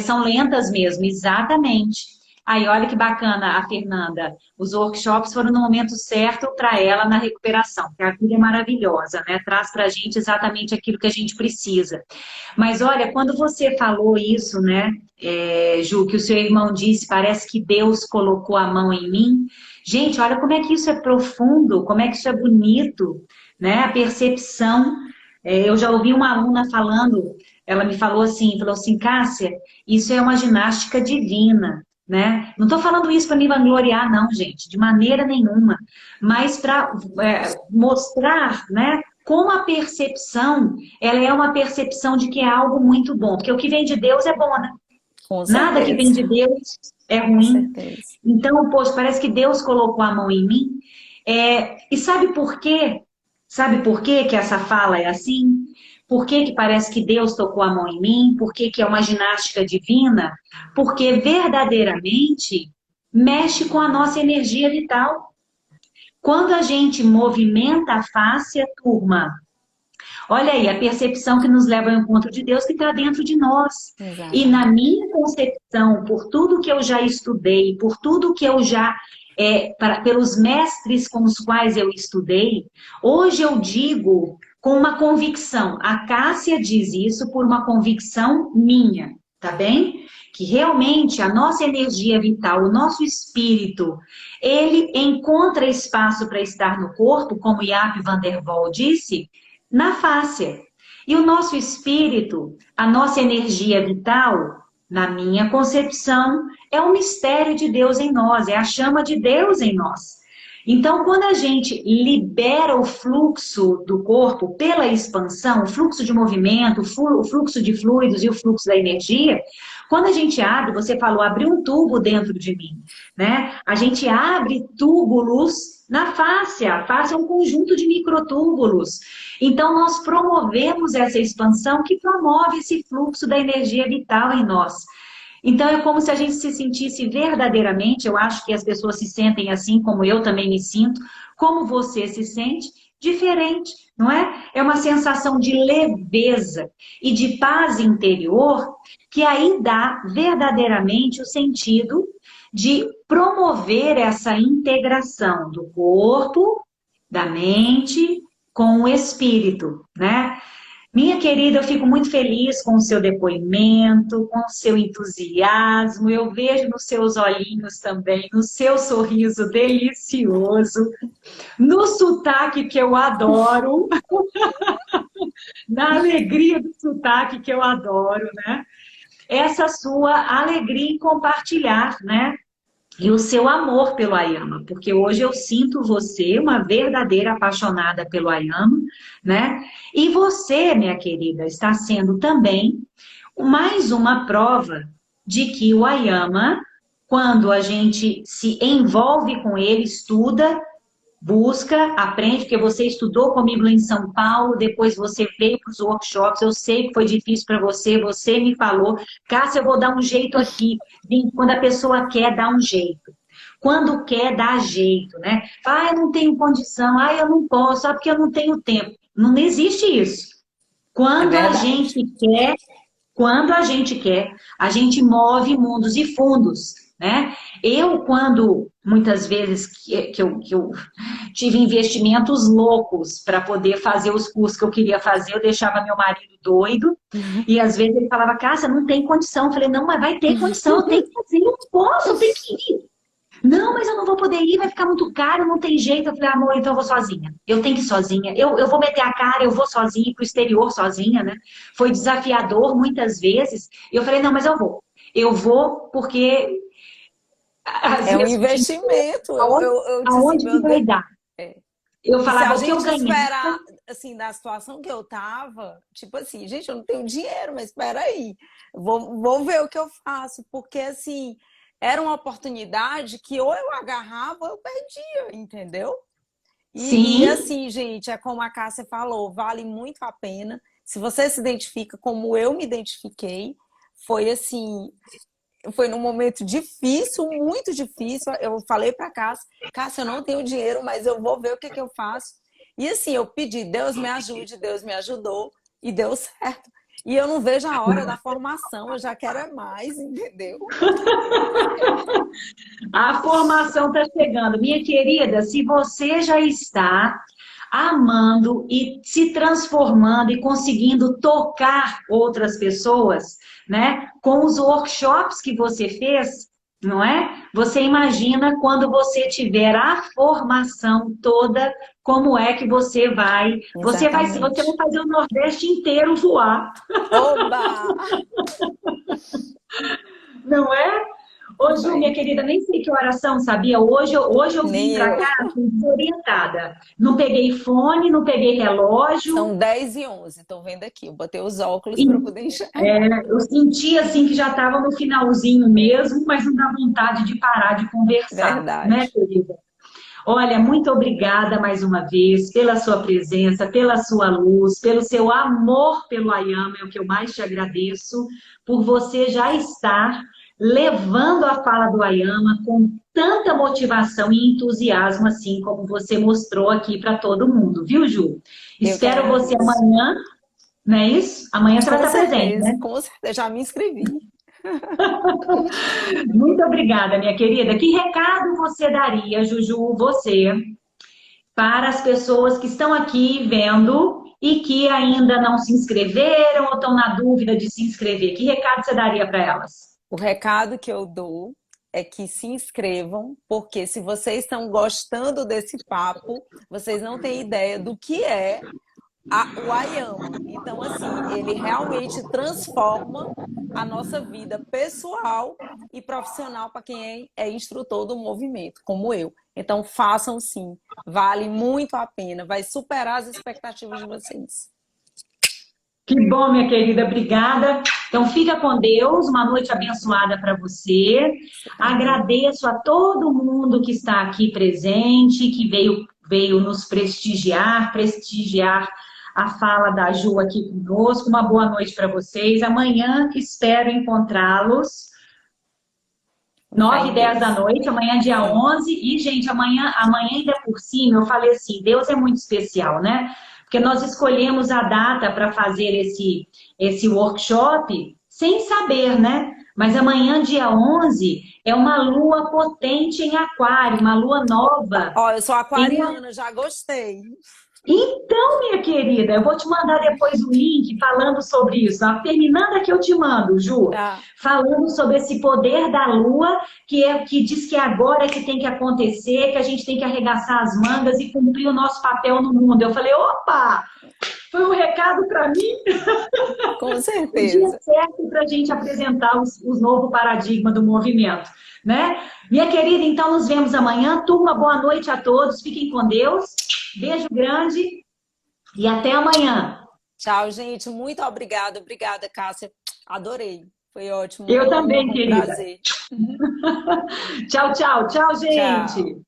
são lentas mesmo, exatamente. Aí, olha que bacana a Fernanda. Os workshops foram no momento certo para ela na recuperação, porque a vida é maravilhosa, né? Traz para a gente exatamente aquilo que a gente precisa. Mas olha, quando você falou isso, né, Ju, que o seu irmão disse, parece que Deus colocou a mão em mim. Gente, olha como é que isso é profundo, como é que isso é bonito, né? A percepção. Eu já ouvi uma aluna falando, ela me falou assim, Cássia, isso é uma ginástica divina. Né? Não estou falando isso para me vangloriar, não, gente, de maneira nenhuma, mas para mostrar, né, como a percepção, ela é uma percepção de que é algo muito bom, porque o que vem de Deus é bom, né? Nada que vem de Deus é ruim. Então, poxa, parece que Deus colocou a mão em mim. E sabe por quê? Sabe por quê que essa fala é assim? Por que parece que Deus tocou a mão em mim? Por que é uma ginástica divina? Porque verdadeiramente mexe com a nossa energia vital. Quando a gente movimenta a face, turma, olha aí, a percepção que nos leva ao encontro de Deus que está dentro de nós. Exato. E na minha concepção, por tudo que eu já estudei, por tudo que eu já... pelos mestres com os quais eu estudei, hoje eu digo com uma convicção. A Cássia diz isso por uma convicção minha, tá bem? Que realmente a nossa energia vital, o nosso espírito, ele encontra espaço para estar no corpo, como Jaap van der Wal disse, na face. E o nosso espírito, a nossa energia vital, na minha concepção, é o mistério de Deus em nós, é a chama de Deus em nós. Então, quando a gente libera o fluxo do corpo pela expansão, o fluxo de movimento, o fluxo de fluidos e o fluxo da energia, quando a gente abre, você falou, abrir um tubo dentro de mim, né? A gente abre túbulos na face. A face é um conjunto de microtúbulos. Então, nós promovemos essa expansão que promove esse fluxo da energia vital em nós. Então, é como se a gente se sentisse verdadeiramente, eu acho que as pessoas se sentem assim, como eu também me sinto, como você se sente, diferente, não é? É uma sensação de leveza e de paz interior que aí dá verdadeiramente o sentido de promover essa integração do corpo, da mente, com o espírito, né? Minha querida, eu fico muito feliz com o seu depoimento, com o seu entusiasmo. Eu vejo nos seus olhinhos também, no seu sorriso delicioso, no sotaque que eu adoro, na alegria do sotaque que eu adoro, né? essa sua alegria em compartilhar, né? E o seu amor pelo Ayama, porque hoje eu sinto você uma verdadeira apaixonada pelo Ayama, né? E você, minha querida, está sendo também mais uma prova de que o Ayama, quando a gente se envolve com ele, estuda, busca, aprende, porque você estudou comigo lá em São Paulo, depois você veio para os workshops, eu sei que foi difícil para você, você me falou, Cássia, eu vou dar um jeito aqui. Quando a pessoa quer, dá um jeito. Quando quer, dá jeito, né? Ah, eu não tenho condição, ah, eu não posso, ah, porque eu não tenho tempo. Não existe isso. É Quando a verdade. gente quer, quando a gente quer, a gente move mundos e fundos, né? Eu, quando muitas vezes que eu tive investimentos loucos para poder fazer os cursos que eu queria fazer, eu deixava meu marido doido, e às vezes ele falava, Cássia, não tem condição. Eu falei, não, mas vai ter condição, eu tenho que fazer, eu não posso, eu tenho que ir. Não, mas eu não vou poder ir, vai ficar muito caro, não tem jeito. Eu falei, amor, então eu vou sozinha. Eu tenho que ir sozinha. Eu vou meter a cara, eu vou sozinha, pro exterior sozinha, né? Foi desafiador muitas vezes. E eu falei, não, mas eu vou. Eu vou porque às É um vezes investimento. Eu disse assim, aonde que meu vai Deus. dar? É. Eu E se falava, a o que eu gente ganhar. esperar, assim, da situação que eu tava, tipo assim, gente, eu não tenho dinheiro, mas espera aí, vou ver o que eu faço, porque assim, era uma oportunidade que ou eu agarrava ou eu perdia, entendeu? E Sim, assim, gente, é como a Cássia falou, vale muito a pena. Se você se identifica como eu me identifiquei, foi assim, foi num momento difícil, muito difícil. Eu falei para Cássia, Cássia, eu não tenho dinheiro, mas eu vou ver o que que eu faço. E assim, eu pedi, Deus me ajude, Deus me ajudou e deu certo. E eu não vejo a hora da formação, eu já quero é mais, entendeu? a formação está chegando. Minha querida, se você já está amando e se transformando e conseguindo tocar outras pessoas, né? Com os workshops que você fez, não é? Você imagina quando você tiver a formação toda, como é que você vai Exatamente. fazer o Nordeste inteiro voar, Oba! não é? Ô, Ju, minha Vai. querida, nem sei que oração, sabia? Hoje eu vim Nem para eu. cá assim, desorientada. Não peguei fone, não peguei relógio. São 10h11, estou vendo aqui. Eu botei os óculos para poder enxergar. Eu senti assim que já estava no finalzinho É, mesmo, mas não dá vontade de parar de conversar, né, verdade. querida? Olha, muito obrigada mais uma vez pela sua presença, pela sua luz, pelo seu amor pelo Ayama, é o que eu mais te agradeço, por você já estar levando a fala do Ayama com tanta motivação e entusiasmo, assim como você mostrou aqui para todo mundo, viu, Ju? Eu que Espero você agradeço. amanhã, não é isso? Amanhã você vai estar presente, né? Com certeza. Já me inscrevi. Muito obrigada, minha querida. Que recado você daria, Juju, você, para as pessoas que estão aqui vendo e que ainda não se inscreveram ou estão na dúvida de se inscrever? Que recado você daria para elas? O recado que eu dou é que se inscrevam, porque se vocês estão gostando desse papo, vocês não têm ideia do que é o Ayama. Então, assim, ele realmente transforma a nossa vida pessoal e profissional para quem é instrutor do movimento, como eu. Então, façam sim. Vale muito a pena. Vai superar as expectativas de vocês. Que bom, minha querida, obrigada. Então, fica com Deus, uma noite abençoada para você. Você também. Agradeço a todo mundo que está aqui presente, que veio nos prestigiar a fala da Ju aqui conosco. Uma boa noite para vocês. Amanhã espero encontrá-los, Com fé 9 e em 10 da Deus. noite, amanhã é dia Sim, 11. E, gente, amanhã ainda por cima, eu falei assim, Deus é muito especial, né? Porque nós escolhemos a data para fazer esse workshop sem saber, né? Mas amanhã, dia 11, é uma lua potente em aquário, uma lua nova ó, eu sou em aquariana, já gostei. então, minha querida, eu vou te mandar depois o link falando sobre isso. Terminando aqui, eu te mando, Ju, Tá. falando sobre esse poder da lua, que diz que agora é que tem que acontecer, que a gente tem que arregaçar as mangas e cumprir o nosso papel no mundo. Eu falei, opa, foi um recado para mim. Com O dia certeza. certo para a gente apresentar os novos paradigmas do movimento, né? Minha querida, então nos vemos amanhã. Turma, boa noite a todos. Fiquem com Deus. Beijo grande e até amanhã. Tchau, gente. Muito obrigada. Obrigada, Cássia. Adorei. Foi ótimo. Eu Uma também, honra, um querida. prazer. Tchau, tchau. Tchau, Tchau. gente.